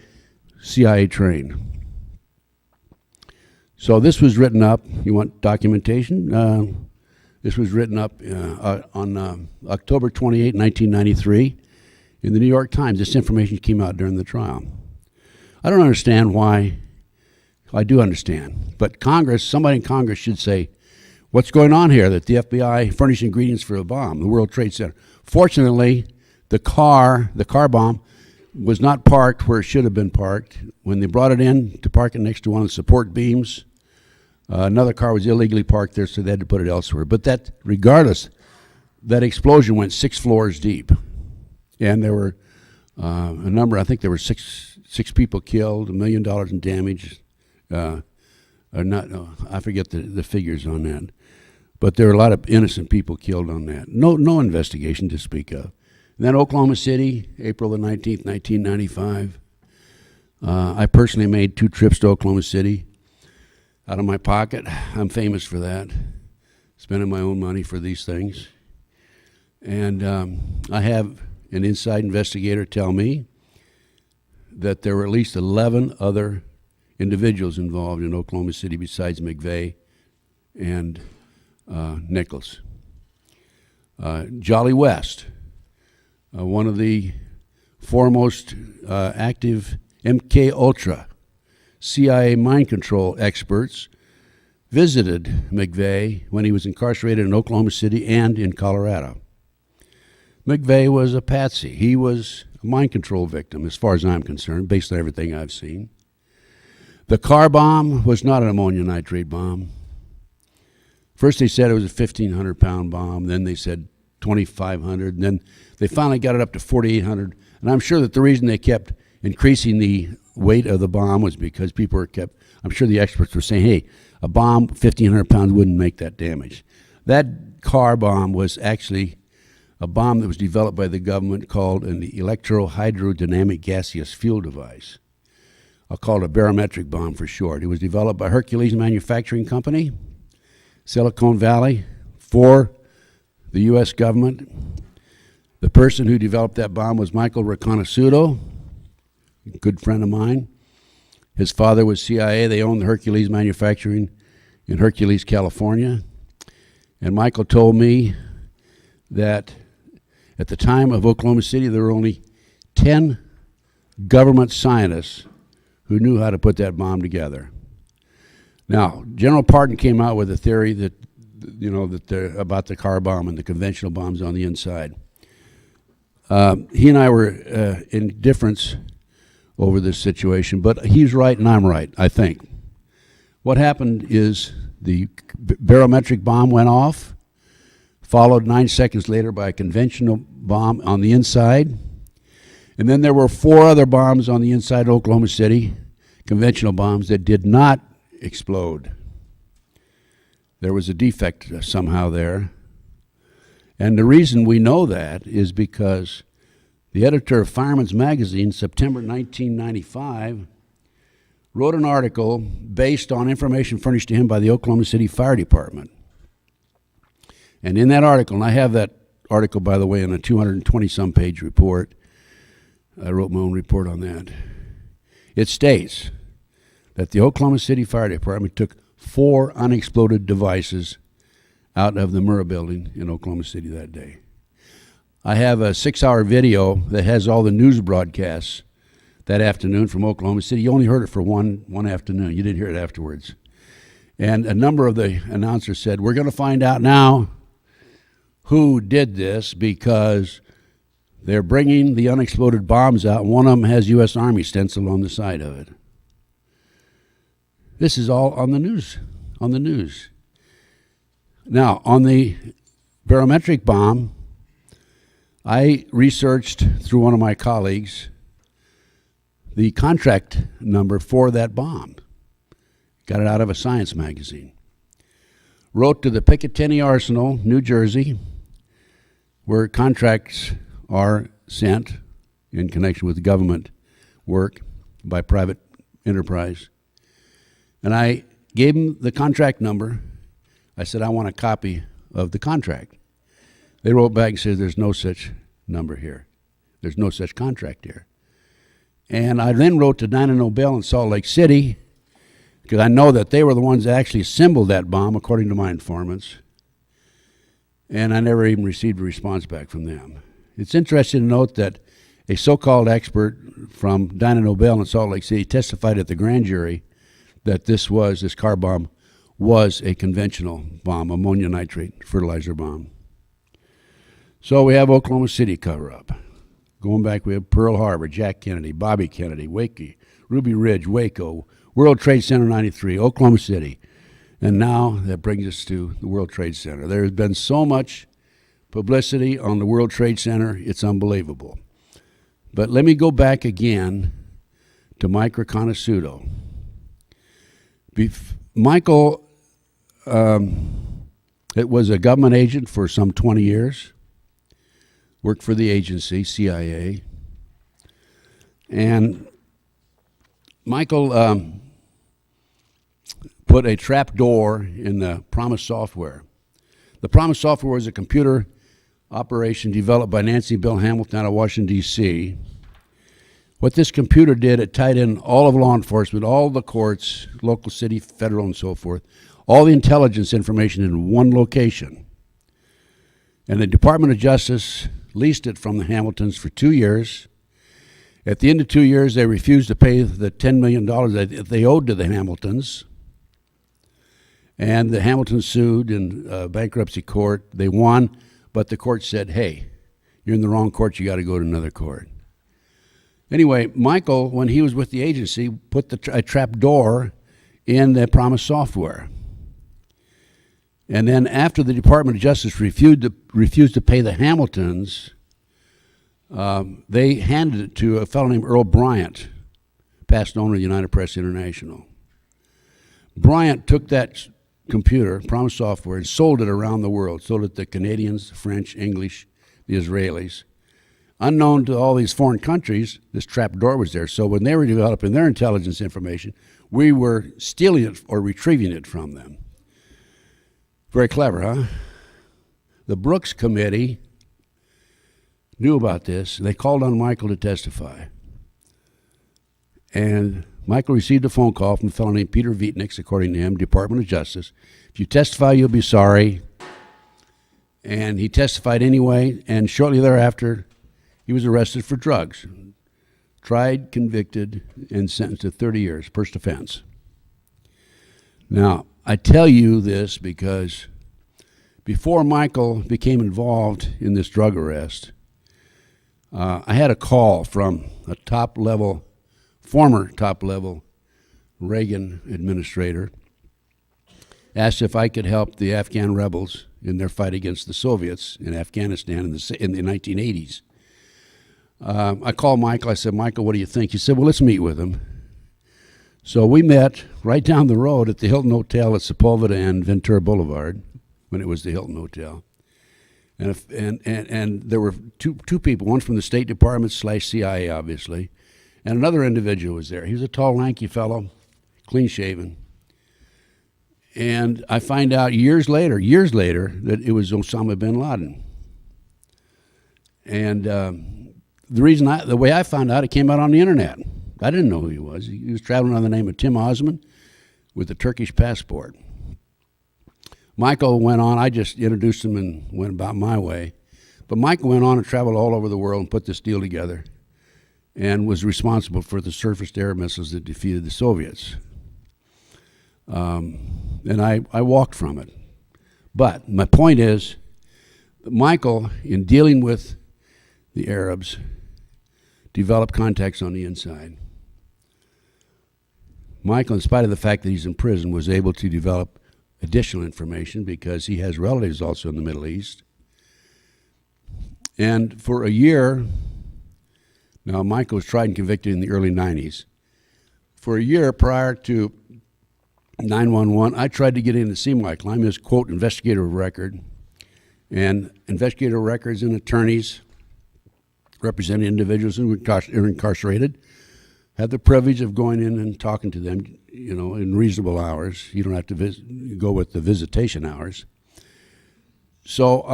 CIA trained. So this was written up. You want documentation? This was written up on October 28, 1993 in the New York Times. This information came out during the trial. I don't understand why. I do understand. But Congress, somebody in Congress should say, what's going on here that the FBI furnished ingredients for a bomb, the World Trade Center? Fortunately, the car bomb was not parked where it should have been parked. When they brought it in to park it next to one of the support beams, another car was illegally parked there, so they had to put it elsewhere. But that, regardless, that explosion went 6 floors deep. And there were a number, I think there were six people killed, $1 million in damage. I forget the figures on that. But there were a lot of innocent people killed on that. No investigation to speak of. And then Oklahoma City, April the 19th, 1995. I personally made 2 trips to Oklahoma City out of my pocket. I'm famous for that, spending my own money for these things. And I have an inside investigator tell me that there were at least 11 other individuals involved in Oklahoma City besides McVeigh and Nichols. Jolly West, one of the foremost active MK Ultra CIA mind control experts, visited McVeigh when he was incarcerated in Oklahoma City and in Colorado. McVeigh was a patsy. He was a mind control victim, as far as I'm concerned, based on everything I've seen. The car bomb was not an ammonia nitrate bomb. First they said it was a 1,500-pound bomb, then they said 2,500, and then they finally got it up to 4,800. And I'm sure that the reason they kept increasing the weight of the bomb was because people were I'm sure the experts were saying, hey, a bomb 1,500 pounds wouldn't make that damage. That car bomb was actually a bomb that was developed by the government called an electrohydrodynamic gaseous fuel device. I'll call it a barometric bomb for short. It was developed by Hercules Manufacturing Company, Silicon Valley, for the U.S. government. The person who developed that bomb was Michael Riconosciuto, a good friend of mine. His father was CIA. They owned the Hercules Manufacturing in Hercules, California. And Michael told me that at the time of Oklahoma City, there were only 10 government scientists who knew how to put that bomb together. Now, General Parton came out with a theory that, about the car bomb and the conventional bombs on the inside. He and I were in difference over this situation, but he's right and I'm right, I think. What happened is the barometric bomb went off, followed 9 seconds later by a conventional bomb on the inside, and then there were 4 other bombs on the inside of Oklahoma City, conventional bombs, that did not explode. There was a defect somehow there. And the reason we know that is because the editor of Fireman's Magazine, September 1995, wrote an article based on information furnished to him by the Oklahoma City Fire Department. And in that article, and I have that article, by the way, in a 220-some page report. I wrote my own report on that. It states that the Oklahoma City Fire Department took 4 unexploded devices out of the Murrah building in Oklahoma City that day. I have a 6-hour video that has all the news broadcasts that afternoon from Oklahoma City. You only heard it for one afternoon. You didn't hear it afterwards. And a number of the announcers said, we're going to find out now who did this because they're bringing the unexploded bombs out, and one of them has U.S. Army stenciled on the side of it. This is all on the news, Now, on the barometric bomb, I researched through one of my colleagues the contract number for that bomb. Got it out of a science magazine. Wrote to the Picatinny Arsenal, New Jersey, where contracts are sent in connection with government work by private enterprise. And I gave them the contract number. I said, I want a copy of the contract. They wrote back and said, there's no such number here. There's no such contract here. And I then wrote to Dyna Nobel in Salt Lake City, because I know that they were the ones that actually assembled that bomb, according to my informants. And I never even received a response back from them. It's interesting to note that a so-called expert from Dyna Nobel in Salt Lake City testified at the grand jury that this car bomb was a conventional bomb, ammonia nitrate fertilizer bomb. So we have Oklahoma City cover-up. Going back, we have Pearl Harbor, Jack Kennedy, Bobby Kennedy, Waco, Ruby Ridge, Waco, World Trade Center 93, Oklahoma City. And now that brings us to the World Trade Center. There has been so much publicity on the World Trade Center, it's unbelievable. But let me go back again to Mike Riconosciuto. Michael it was a government agent for some 20 years, worked for the agency, CIA. And Michael put a trap door in the Promise software. The Promise software was a computer operation developed by Nancy and Bill Hamilton out of Washington, D.C. What this computer did, it tied in all of law enforcement, all the courts, local, city, federal, and so forth, all the intelligence information in one location. And the Department of Justice leased it from the Hamiltons for 2 years. At the end of 2 years, they refused to pay the $10 million that they owed to the Hamiltons. And the Hamiltons sued in bankruptcy court. They won, but the court said, hey, you're in the wrong court, you got to go to another court. Anyway, Michael, when he was with the agency, put a trap door in the Promise software. And then after the Department of Justice refused to pay the Hamiltons, they handed it to a fellow named Earl Bryant, past owner of United Press International. Bryant took that computer, Promise Software, and sold it around the world. Sold it to the Canadians, the French, English, the Israelis. Unknown to all these foreign countries, this trapdoor was there. So when they were developing their intelligence information, we were stealing it or retrieving it from them. Very clever, huh? The Brooks Committee knew about this. They called on Michael to testify. And Michael received a phone call from a fellow named Peter Vietnix, according to him, Department of Justice. If you testify, you'll be sorry. And he testified anyway, and shortly thereafter, he was arrested for drugs. Tried, convicted, and sentenced to 30 years, first offense. Now, I tell you this because before Michael became involved in this drug arrest, I had a call from a former top-level Reagan administrator, asked if I could help the Afghan rebels in their fight against the Soviets in Afghanistan in the 1980s. I called Michael. I said, Michael, what do you think? He said, well, let's meet with him. So we met right down the road at the Hilton Hotel at Sepulveda and Ventura Boulevard, when it was the Hilton Hotel. And there were two people, one from the State Department / CIA, obviously, and another individual was there. He was a tall, lanky fellow, clean-shaven. And I find out years later, that it was Osama bin Laden. And the way I found out, it came out on the internet. I didn't know who he was. He was traveling under the name of Tim Osman with a Turkish passport. Michael went on. I just introduced him and went about my way. But Michael went on and traveled all over the world and put this deal together and was responsible for the surface-to-air missiles that defeated the Soviets. And I walked from it. But my point is that Michael, in dealing with the Arabs, developed contacts on the inside. Michael, in spite of the fact that he's in prison, was able to develop additional information because he has relatives also in the Middle East. And for a year, now Michael was tried and convicted in the early 90s. For a year prior to 911, I tried to get in to see Michael. I'm his, quote, investigator of record. And investigator of records and attorneys representing individuals who are incarcerated have the privilege of going in and talking to them, in reasonable hours. You don't have to go with the visitation hours. So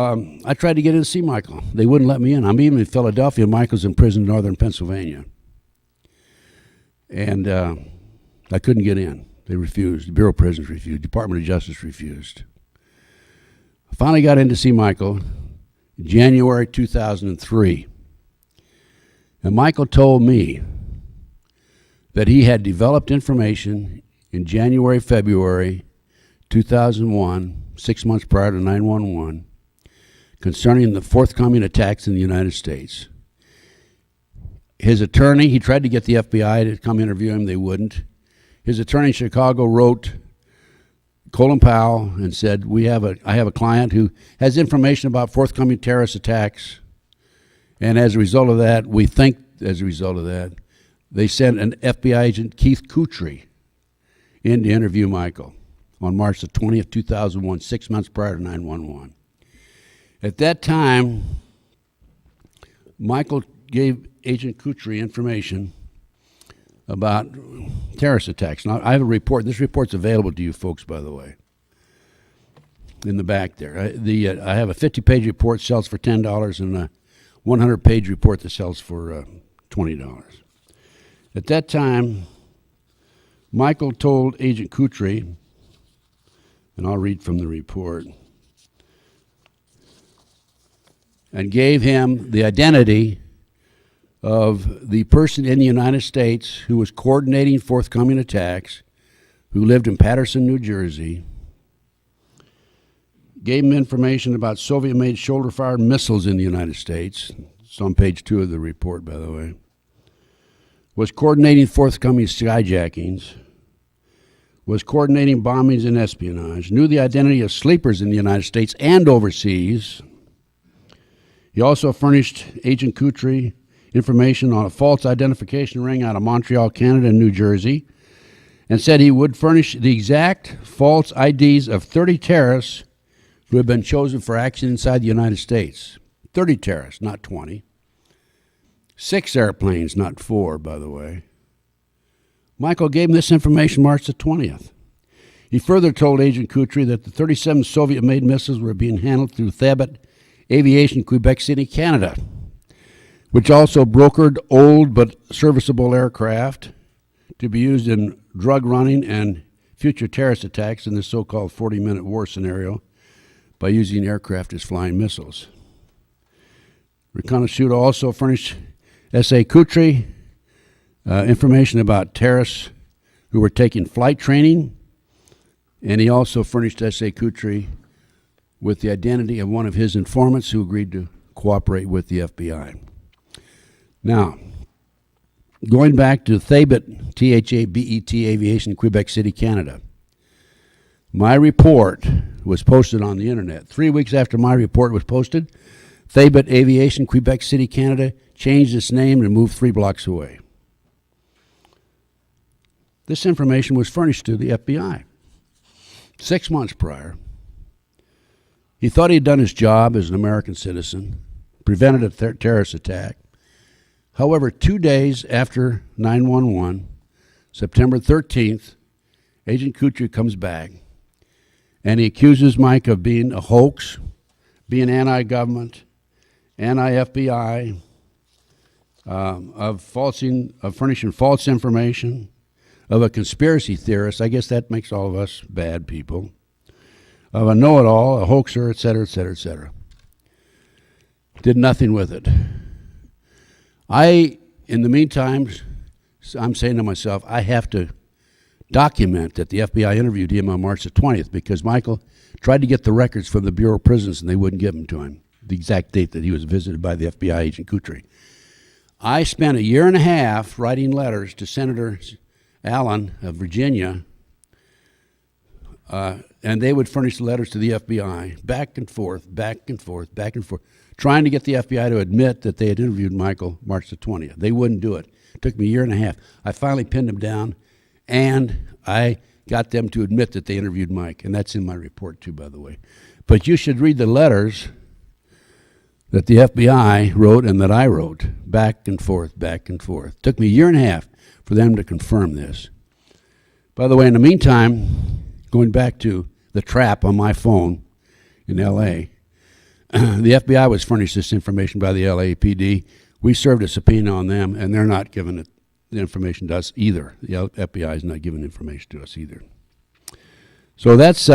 I tried to get in to see Michael. They wouldn't let me in. I'm even in Philadelphia. Michael's in prison in northern Pennsylvania. And I couldn't get in. They refused. The Bureau of Prisons refused. Department of Justice refused. I finally got in to see Michael in January 2003. And Michael told me that he had developed information in January, February 2001, 6 months prior to 911, concerning the forthcoming attacks in the United States. His attorney, he tried to get the FBI to come interview him. They wouldn't. His attorney in Chicago wrote Colin Powell and said, I have a client who has information about forthcoming terrorist attacks. And as a result of that, they sent an FBI agent, Keith Kutry, in to interview Michael on March the 20th, 2001, 6 months prior to 911. At that time, Michael gave Agent Kutry information about terrorist attacks. Now, I have a report. This report's available to you folks, by the way, in the back there. I have a 50-page report, sells for $10, and a 100-page report that sells for $20. At that time, Michael told Agent Kutry, and I'll read from the report, and gave him the identity of the person in the United States who was coordinating forthcoming attacks, who lived in Paterson, New Jersey, gave him information about Soviet-made shoulder-fired missiles in the United States. It's on page 2 of the report, by the way. Was coordinating forthcoming skyjackings, was coordinating bombings and espionage, knew the identity of sleepers in the United States and overseas. He also furnished Agent Kutry information on a false identification ring out of Montreal, Canada, and New Jersey, and said he would furnish the exact false IDs of 30 terrorists who had been chosen for action inside the United States. 30 terrorists, not 20. 6 airplanes, not 4, by the way. Michael gave him this information March the 20th. He further told Agent Kutry that the 37 Soviet-made missiles were being handled through Thabit Aviation, Quebec City, Canada, which also brokered old but serviceable aircraft to be used in drug running and future terrorist attacks in the so-called 40-minute war scenario by using aircraft as flying missiles. Reconnaissance also furnished S.A. Kutry information about terrorists who were taking flight training, and he also furnished S.A. Kutry with the identity of one of his informants who agreed to cooperate with the FBI. Now, going back to Thabet, T-H-A-B-E-T Aviation, Quebec City, Canada. My report was posted on the internet. 3 weeks after my report was posted, Thabet Aviation, Quebec City, Canada, changed its name and moved 3 blocks away. This information was furnished to the FBI 6 months prior. He thought he'd done his job as an American citizen, prevented a terrorist attack. However, 2 days after 9/11, September 13th, Agent Kutry comes back, and he accuses Mike of being a hoax, being anti-government, anti-FBI, of furnishing false information, of a conspiracy theorist. I guess that makes all of us bad people. Of a know-it-all, a hoaxer, et cetera, et cetera, et cetera. Did nothing with it. In the meantime, I'm saying to myself, I have to document that the FBI interviewed him on March the 20th because Michael tried to get the records from the Bureau of Prisons and they wouldn't give them to him, the exact date that he was visited by the FBI agent Kutry. I spent a year and a half writing letters to Senator Allen of Virginia, and they would furnish the letters to the FBI, back and forth, back and forth, back and forth, trying to get the FBI to admit that they had interviewed Michael March the 20th. They wouldn't do it. It took me a year and a half. I finally pinned them down, and I got them to admit that they interviewed Mike, and that's in my report too, by the way. But you should read the letters that the FBI wrote and that I wrote, back and forth, back and forth. It took me a year and a half for them to confirm this. By the way, in the meantime, going back to the trap on my phone in L.A., the FBI was furnished this information by the LAPD. We served a subpoena on them, and they're not giving it, the information to us either. The FBI is not giving information to us either. So that's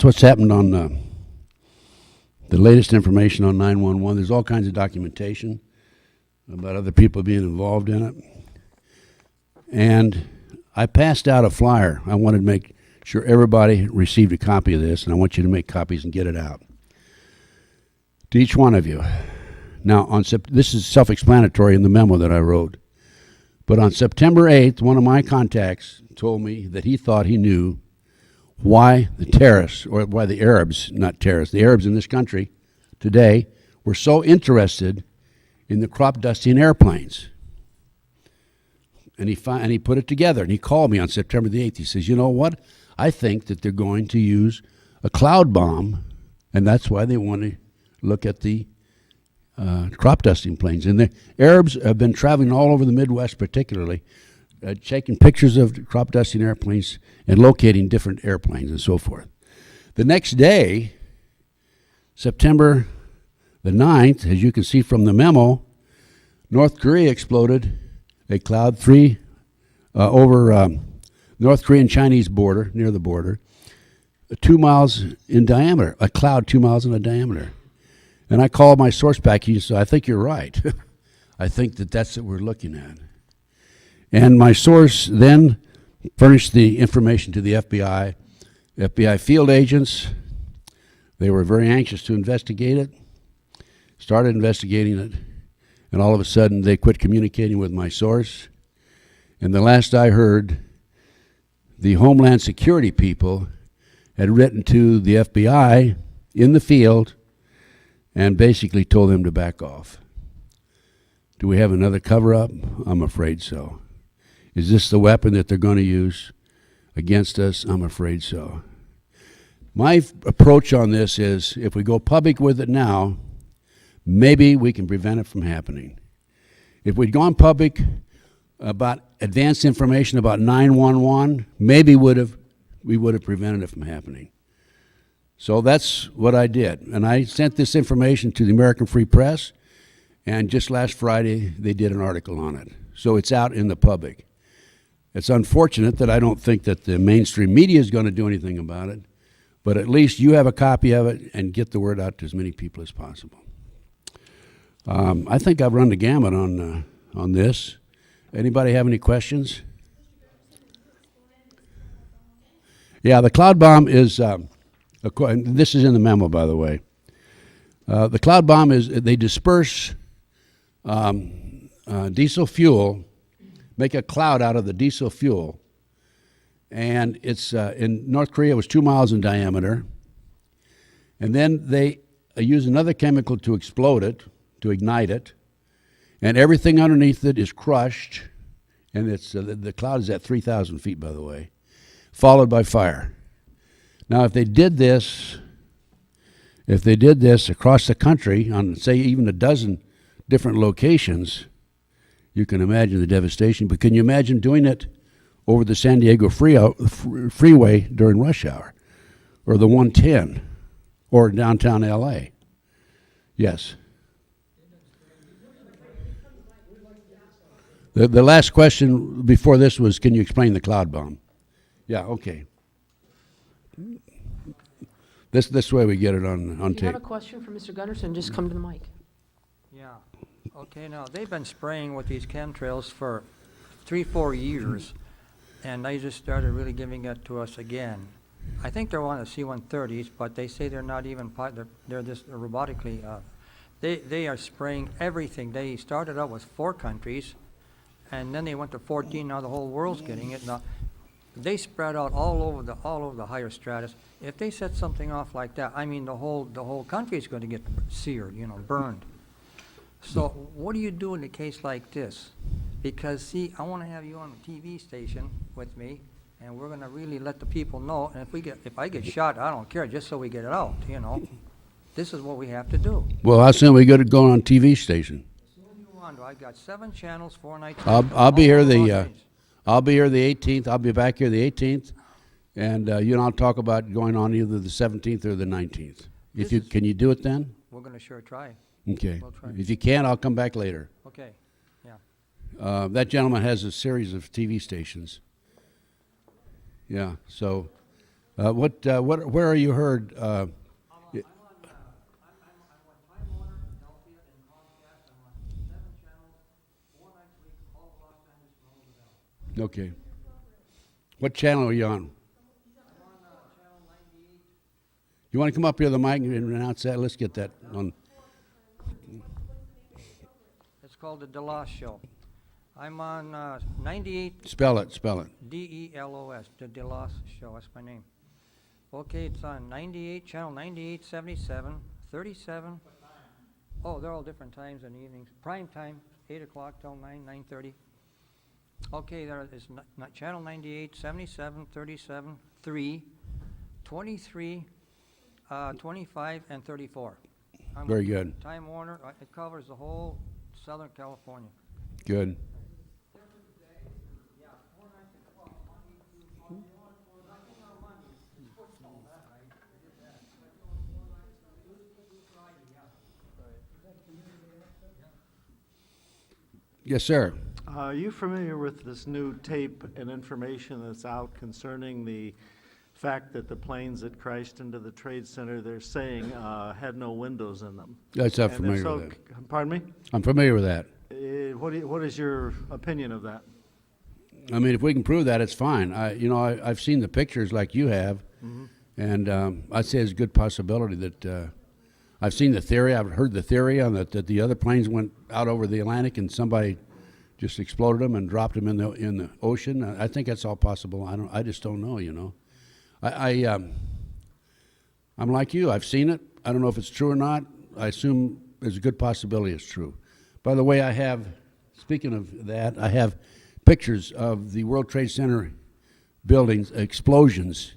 what's happened on the latest information on 911. There's all kinds of documentation about other people being involved in it. And I passed out a flyer. I wanted to make sure everybody received a copy of this, and I want you to make copies and get it out to each one of you. Now, this is self-explanatory in the memo that I wrote, but on September 8th, one of my contacts told me that he thought he knew why the terrorists, or why the Arabs, not terrorists, the Arabs in this country today were so interested in the crop dusting airplanes. And he put it together, and he called me on September the 8th. He says, you know what? I think that they're going to use a cloud bomb, and that's why they want to look at the crop dusting planes. And the Arabs have been traveling all over the Midwest particularly, taking pictures of crop dusting airplanes and locating different airplanes and so forth. The next day, September the 9th, as you can see from the memo, North Korea exploded a Cloud 3 over North Korean-Chinese border, near the border, 2 miles in diameter, a cloud 2 miles in diameter. And I called my source back. He said, I think you're right. I think that that's what we're looking at. And my source then furnished the information to the FBI. FBI field agents, they were very anxious to investigate it, started investigating it, and all of a sudden they quit communicating with my source. And the last I heard, the Homeland Security people had written to the FBI in the field and basically told them to back off. Do we have another cover-up? I'm afraid so. Is this the weapon that they're going to use against us? I'm afraid so. My approach on this is, if we go public with it now, maybe we can prevent it from happening. If we'd gone public about advanced information about 911, maybe we would have prevented it from happening. So that's what I did. And I sent this information to the American Free Press, and just last Friday they did an article on it. So it's out in the public. It's unfortunate that I don't think that the mainstream media is going to do anything about it, but at least you have a copy of it and get the word out to as many people as possible. I think I've run the gamut on this. Anybody have any questions? Yeah, the cloud bomb is, this is in the memo, by the way. The cloud bomb is, they disperse diesel fuel, make a cloud out of the diesel fuel, and it's in North Korea, it was 2 miles in diameter, and then they use another chemical to explode it, to ignite it, and everything underneath it is crushed, and it's the cloud is at 3,000 feet, by the way, followed by fire. Now, if they did this across the country on, say, even a dozen different locations, you can imagine the devastation. But can you imagine doing it over the San Diego freeway during rush hour, or the 110, or downtown LA? Yes. The last question before this was, can you explain the cloud bomb? Yeah, okay. This way we get it on If you have tape. a question for Mr. Gunderson, just come to the mic. Yeah, okay, now, they've been spraying with these chemtrails for 3-4 years, and they just started really giving it to us again. I think they're on the C-130s, but they say they're not even, they're just robotically, they are spraying everything. They started out with 4 countries, and then they went to 14, now the whole world's getting it. Now, they spread out all over the higher stratus. If they set something off like that, I mean, the whole country is going to get seared, burned. So what do you do in a case like this? Because, see, I want to have you on the TV station with me, and we're going to really let the people know. And if I get shot, I don't care, just so we get it out, This is what we have to do. Well, how soon we got to go on TV station? As soon as you want to. I got 7 channels, 4 nights. I'll be here I'll be here the 18th. I'll be back here the 18th, and I'll talk about going on either the 17th or the 19th. Can you do it then? We're going to sure try. Okay. We'll try. If you can't, I'll come back later. Okay, yeah. That gentleman has a series of TV stations. Yeah. So, where are you heard? I'm on Time Warner, Philadelphia, and Comcast. I'm on 7 channels, 4 nights a week, all of Los Angeles and all over the valley. Okay. What channel are you on? I'm on channel 98. You want to come up here to the mic and announce that? Let's get that on. It's called the DeLoss Show. I'm on 98. Spell it. DELOS, the DeLoss Show. That's my name. Okay, it's on 98, channel 98, 77, 37. Oh, they're all different times in the evenings. Prime time, 8 o'clock till 9:30. Okay, there is channel 98, 77, 37, 3, 23, 25, and 34. I'm Very with good. Time Warner. It covers the whole Southern California. Good. Yes, sir. Are you familiar with this new tape and information that's out concerning the fact that the planes that crashed into the Trade Center, they're saying, had no windows in them? Yes, I'm And if familiar so, with that. Pardon me? I'm familiar with that. What is your opinion of that? I mean, if we can prove that, it's fine. I've seen the pictures like you have, and I'd say it's a good possibility that I've seen the theory. I've heard the theory on that the other planes went out over the Atlantic and somebody just exploded them and dropped them in the ocean. I think that's all possible. I just don't know, you know. I'm like you. I've seen it. I don't know if it's true or not. I assume there's a good possibility it's true. By the way, speaking of that, I have pictures of the World Trade Center buildings explosions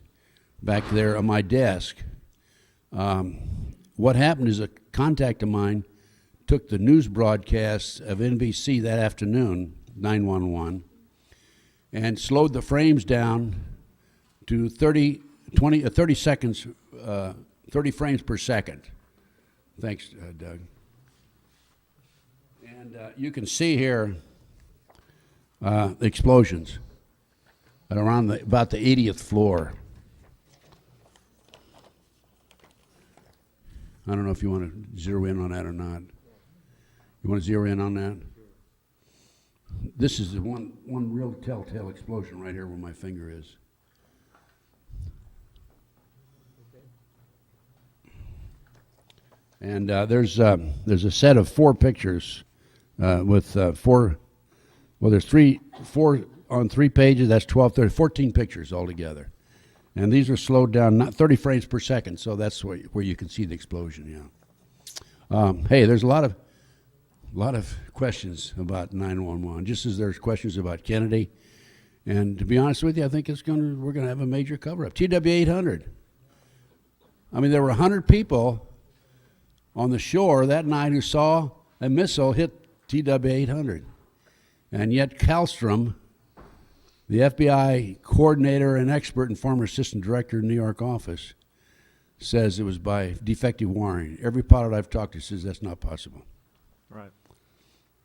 back there on my desk. What happened is a contact of mine took the news broadcast of NBC that afternoon, 911, and slowed the frames down to 30 seconds, 30 frames per second. Thanks, Doug. And you can see here the explosions at around about the 80th floor. I don't know if you want to zero in on that or not. You want to zero in on that? This is the one real telltale explosion right here where my finger is. And there's a set of 4 pictures with 4. Well, there's 4 on 3 pages. That's 12, 30, 14 pictures altogether. And these are slowed down, not 30 frames per second. So that's where you can see the explosion. Yeah. Hey, there's a lot of questions about 911, just as there's questions about Kennedy. And to be honest with you, I think we're gonna have a major cover-up. TW-800. I mean, there were 100 people on the shore that night who saw a missile hit TW-800. And yet Kallstrom, the FBI coordinator and expert and former assistant director in the New York office, says it was by defective wiring. Every pilot I've talked to says that's not possible. Right.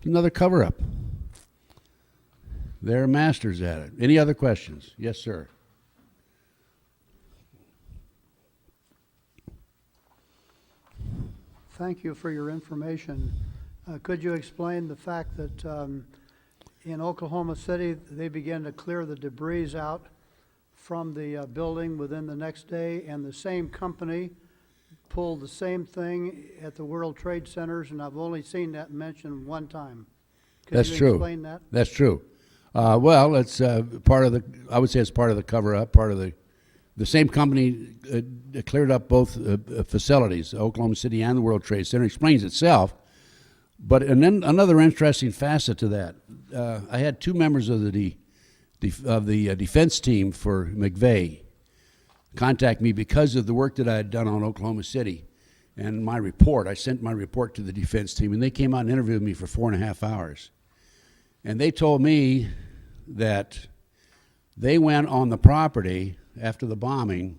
Another cover-up. They're masters at it. Any other questions? Yes, sir. Thank you for your information. Could you explain the fact that in Oklahoma City, they began to clear the debris out from the building within the next day, and the same company pulled the same thing at the World Trade Centers, and I've only seen that mentioned one time. Could you explain that? That's true. Well, it's part of I would say it's part of the cover-up, part of the same company cleared up both facilities, Oklahoma City and the World Trade Center. It explains itself. But and then another interesting facet to that, I had 2 members of the defense team for McVeigh contact me because of the work that I had done on Oklahoma City and my report. I sent my report to the defense team, and they came out and interviewed me for 4.5 hours. And they told me that they went on the property after the bombing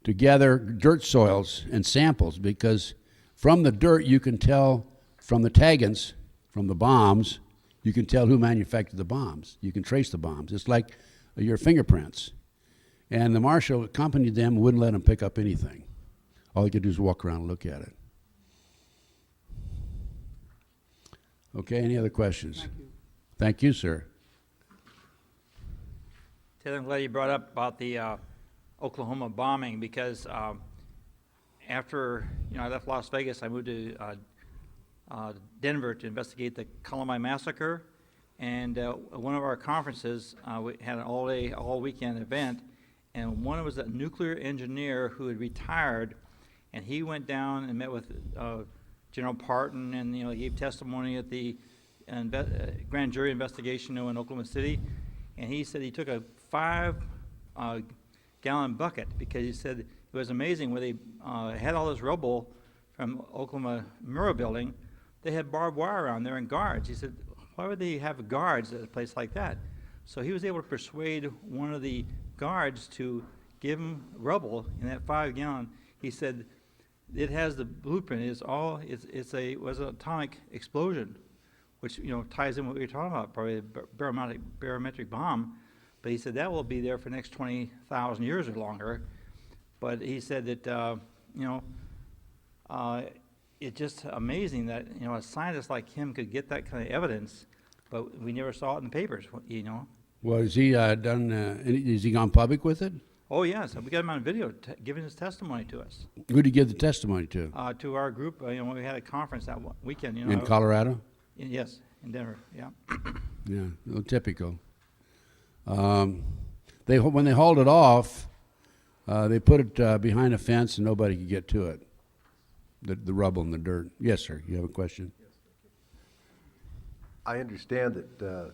to gather dirt soils and samples, because from the dirt you can tell, from the taggants, from the bombs, you can tell who manufactured the bombs. You can trace the bombs. It's like your fingerprints. And the marshal accompanied them, wouldn't let them pick up anything. All they could do is walk around and look at it. Okay, any other questions? Thank you. Thank you, sir. Ted, I'm glad you brought up about the Oklahoma bombing, because after I left Las Vegas, I moved to Denver to investigate the Columbine massacre, and one of our conferences, we had an all-day, all-weekend event, and one was a nuclear engineer who had retired, and he went down and met with General Parton, and he gave testimony at the grand jury investigation in Oklahoma City, and he said he took a 5-gallon bucket, because he said it was amazing where they had all this rubble from Oklahoma Murrah building. They had barbed wire around there and guards. He said, why would they have guards at a place like that? So he was able to persuade one of the guards to give him rubble in that 5-gallon. He said, it has the blueprint. It was an atomic explosion, which ties in what we were talking about, probably a barometric bomb. But he said that will be there for the next 20,000 years or longer. But he said that it's just amazing that a scientist like him could get that kind of evidence, but we never saw it in the papers. Well, has he done? Has he gone public with it? Oh yes, we got him on video giving his testimony to us. Who did he give the testimony to? To our group, we had a conference that weekend. In Colorado? Yes, in Denver, yeah. Yeah, no, typical. When they hauled it off, they put it behind a fence and nobody could get to it. The rubble and the dirt. Yes, sir. You have a question? I understand that,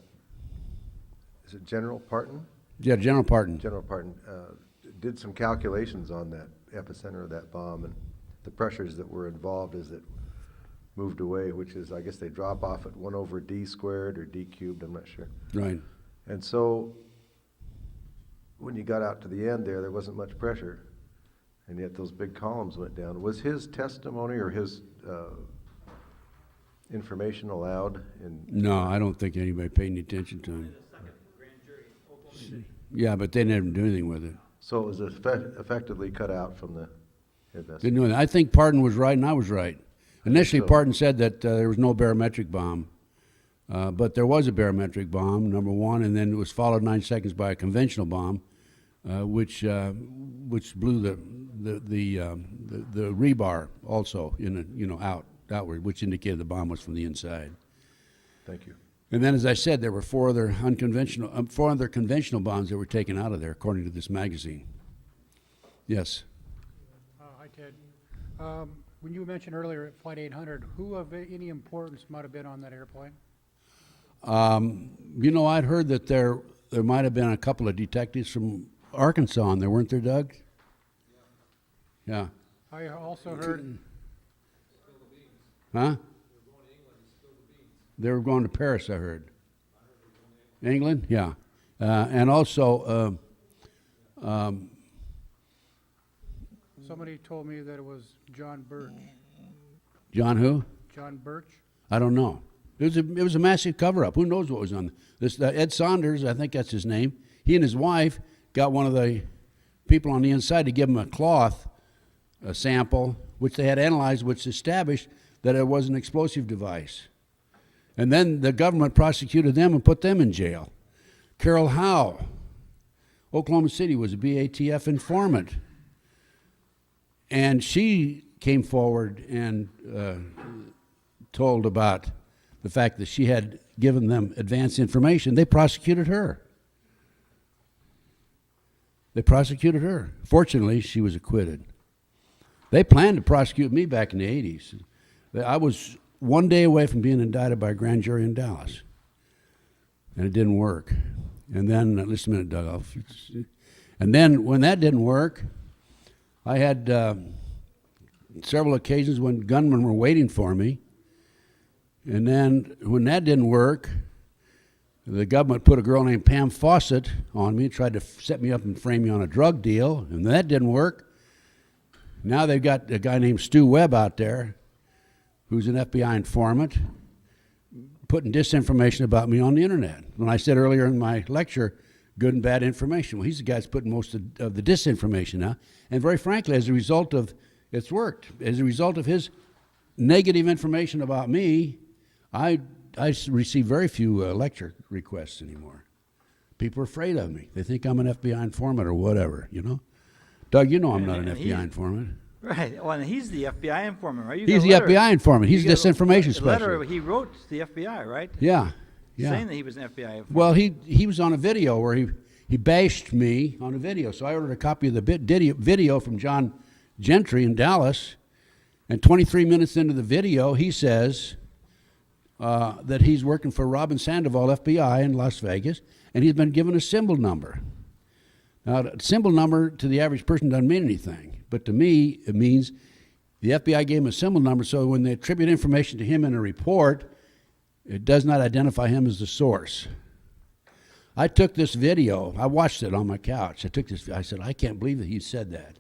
is it General Parton? Yeah, General Parton. General Parton did some calculations on that epicenter of that bomb and the pressures that were involved as it moved away, which is, I guess they drop off at 1 over d squared or d cubed, I'm not sure. Right. And so when you got out to the end there wasn't much pressure, and yet those big columns went down. Was his testimony or his information allowed in? No, I don't think anybody paid any attention to him. Yeah, but they didn't do anything with it. So it was effectively cut out from the Didn't investigation. do anything. I think Parton was right and I was right. Initially, So- Parton said that there was no barometric bomb, but there was a barometric bomb, number one, and then it was followed 9 seconds by a conventional bomb, which blew the rebar also outward, which indicated the bomb was from the inside. Thank you. And then, as I said, there were four other conventional bombs that were taken out of there, according to this magazine. Yes. Hi, Ted. When you mentioned earlier at Flight 800, who of any importance might have been on that airplane? I'd heard that there might have been a couple of detectives from Arkansas on there, weren't there, Doug? Yeah. I also heard, Huh? They were going to Paris, I heard. England? Yeah. And also, somebody told me that it was John Birch. John who? John Birch? I don't know. It was a massive cover-up. Who knows what was on this? Ed Saunders, I think that's his name. He and his wife got one of the people on the inside to give him a cloth sample, which they had analyzed, which established that it was an explosive device. And then the government prosecuted them and put them in jail. Carol Howe, Oklahoma City, was a BATF informant. And she came forward and told about the fact that she had given them advance information. They prosecuted her. Fortunately, she was acquitted. They planned to prosecute me back in the 80s. I was one day away from being indicted by a grand jury in Dallas. And it didn't work. And then, listen a minute, Doug. And then when that didn't work, I had several occasions when gunmen were waiting for me. And then when that didn't work, the government put a girl named Pam Fawcett on me, tried to set me up and frame me on a drug deal, and that didn't work. Now they've got a guy named Stu Webb out there, who's an FBI informant, putting disinformation about me on the internet. When I said earlier in my lecture, good and bad information, well, he's the guy that's putting most of the disinformation now. And very frankly, as a result of, it's worked. As a result of his negative information about me, I receive very few lecture requests anymore. People are afraid of me. They think I'm an FBI informant or whatever, Doug, I'm not an And FBI informant. Right, well, and he's the FBI informant, right? You He's got the a letter- FBI informant. He's you got a- disinformation a letter specialist. he wrote to the FBI, right? Yeah, yeah. Saying that he was an FBI informant. Well, he was on a video where he bashed me on a video. So I ordered a copy of the video from John Gentry in Dallas, and 23 minutes into the video, he says that he's working for Robin Sandoval, FBI in Las Vegas, and he's been given a symbol number. Now, a symbol number to the average person doesn't mean anything, but to me, it means the FBI gave him a symbol number, so when they attribute information to him in a report, it does not identify him as the source. I took this video, I watched it on my couch. I said, I can't believe that he said that,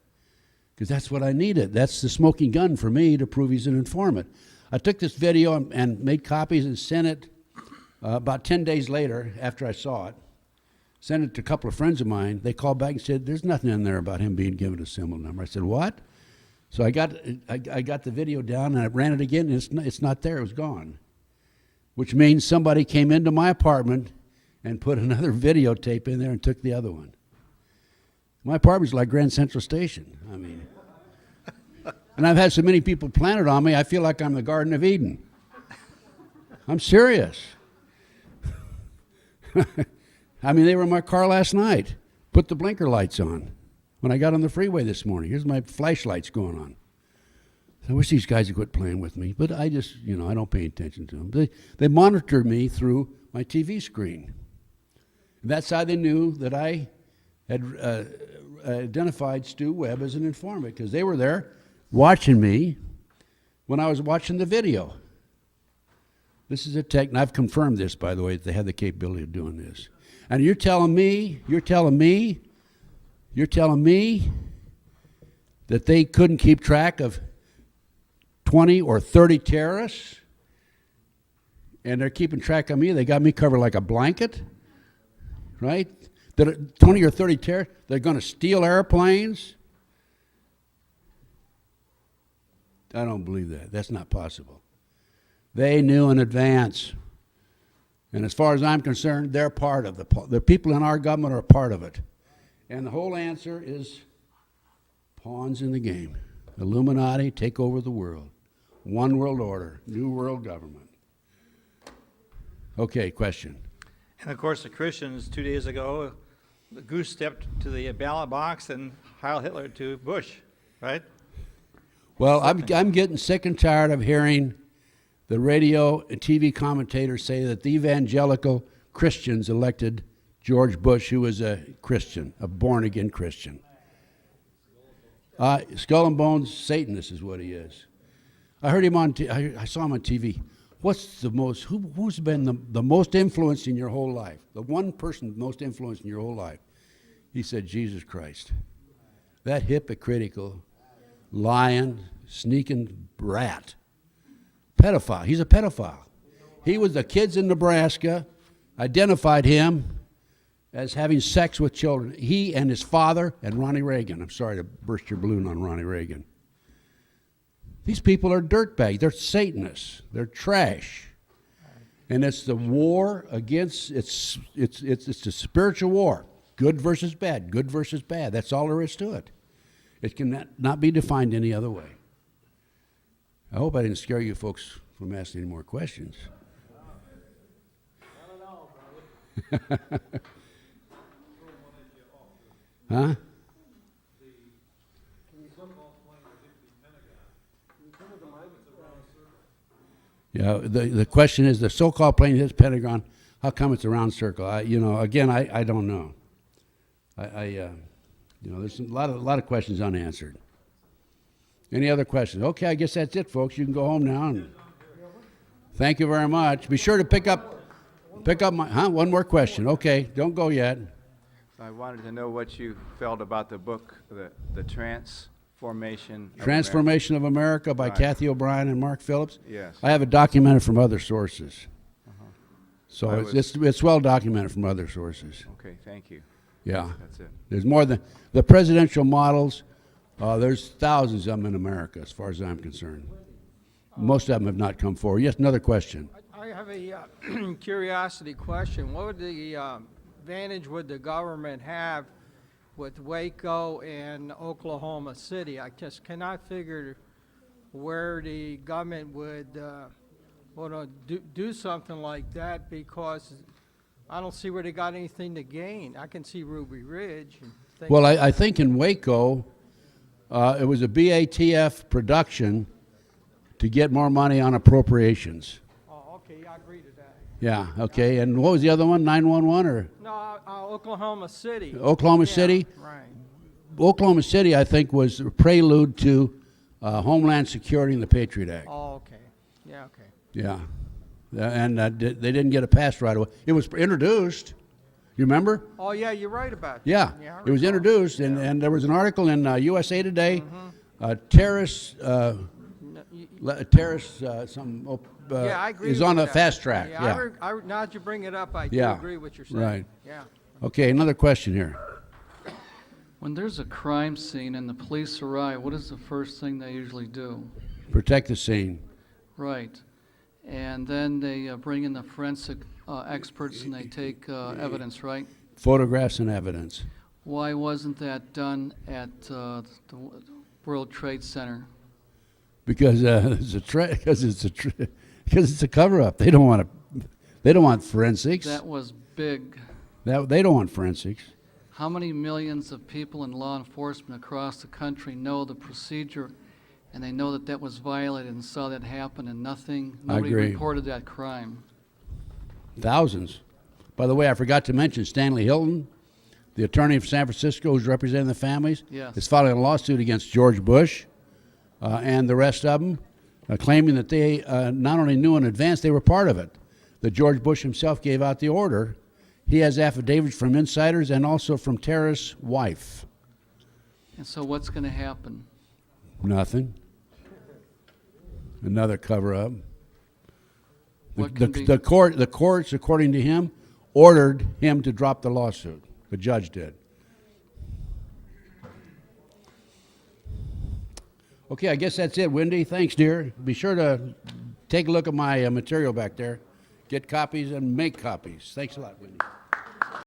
because that's what I needed. That's the smoking gun for me to prove he's an informant. I took this video and made copies and sent it about 10 days later after I saw it. Sent it to a couple of friends of mine. They called back and said, there's nothing in there about him being given a symbol number. I said, what? So I got the video down and I ran it again, and it's not there. It was gone. Which means somebody came into my apartment and put another videotape in there and took the other one. My apartment's like Grand Central Station. I mean, and I've had so many people plant it on me, I feel like I'm the Garden of Eden. I'm serious. I mean, they were in my car last night. Put the blinker lights on when I got on the freeway this morning. Here's my flashlights going on. I wish these guys would quit playing with me, but I just, I don't pay attention to them. They monitor me through my TV screen. That's how they knew that I had identified Stu Webb as an informant, because they were there watching me when I was watching the video. This is a tech, and I've confirmed this, by the way, that they have the capability of doing this. And you're telling me that they couldn't keep track of 20 or 30 terrorists, and they're keeping track of me? They got me covered like a blanket, right? That 20 or 30 terrorists, they're going to steal airplanes? I don't believe that. That's not possible. They knew in advance. And as far as I'm concerned, they're part of the people in our government are a part of it. And the whole answer is pawns in the game. Illuminati take over the world. One world order, new world government. Okay, question. And of course, the Christians, 2 days ago, the goose stepped to the ballot box and Heil Hitler to Bush, right? Well, I'm getting sick and tired of hearing the radio and TV commentators say that the evangelical Christians elected George Bush, who was a Christian, a born-again Christian. Skull and bones Satanist is what he is. I heard him on. I saw him on TV. What's the most? Who's been the most influenced in your whole life? The one person most influenced in your whole life? He said, Jesus Christ. That hypocritical, lying, sneaking rat. Pedophile. He's a pedophile. He was the kids in Nebraska, identified him as having sex with children. He and his father and Ronnie Reagan. I'm sorry to burst your balloon on Ronnie Reagan. These people are dirtbags. They're Satanists. They're trash. And it's the war against, it's a spiritual war. Good versus bad. Good versus bad. That's all there is to it. It can not be defined any other way. I hope I didn't scare you folks from asking any more questions. Huh? Yeah, the question is, the so-called plane hits Pentagon, how come it's a round circle? I don't know. There's a lot of questions unanswered. Any other questions? Okay, I guess that's it, folks. You can go home now. And thank you very much. Be sure to pick up my, one more question. Okay, don't go yet. I wanted to know what you felt about the book, the Transformation of America by Right. Kathy O'Brien and Mark Phillips. Yes. I have it documented from other sources. So I it's well documented from other sources. Okay, thank you. Yeah. That's it. There's more than the presidential models. There's thousands of them in America, as far as I'm concerned. Most of them have not come forward. Yes, another question. I have a curiosity question. What would the advantage would the government have with Waco and Oklahoma City? I just cannot figure where the government would want to do something like that, because I don't see where they got anything to gain. I can see Ruby Ridge. And things Well, I think in Waco, it was a BATF production to get more money on appropriations. Oh, okay, I agree to that. Yeah, okay. And what was the other one, 911 or? No, Oklahoma City. Oklahoma Yeah, City? Right. Oklahoma City, I think, was a prelude to Homeland Security and the Patriot Act. Oh, okay. Yeah, okay. Yeah. And they didn't get it passed right away. It was introduced. You remember? Oh, yeah, you're right about that. Yeah. I It was recall. introduced, and there was an article in USA Today, terrorists, No, yeah, I agree is with on a that. fast track. Yeah, Yeah. now that you bring it up, I do Yeah, agree with what you're saying. right. Yeah. Okay, another question here. When there's a crime scene and the police arrive, what is the first thing they usually do? Protect the scene. Right. And then they bring in the forensic experts and they take evidence, right? Photographs and evidence. Why wasn't that done at the World Trade Center? Because it's a cover-up. They don't want to. They don't want forensics. That was big. They don't want forensics. How many millions of people in law enforcement across the country know the procedure, and they know that that was violated and saw that happen, and nobody agree. reported that crime? Thousands. By the way, I forgot to mention Stanley Hilton, the attorney of San Francisco who's representing the families, Yes. is filing a lawsuit against George Bush and the rest of them, claiming that they not only knew in advance, they were part of it, that George Bush himself gave out the order. He has affidavits from insiders and also from terrorist's wife. And so what's going to happen? Nothing. Another cover-up. What can be- The courts, according to him, ordered him to drop the lawsuit. The judge did. Okay, I guess that's it, Wendy. Thanks, dear. Be sure to take a look at my material back there. Get copies and make copies. Thanks a lot, Wendy.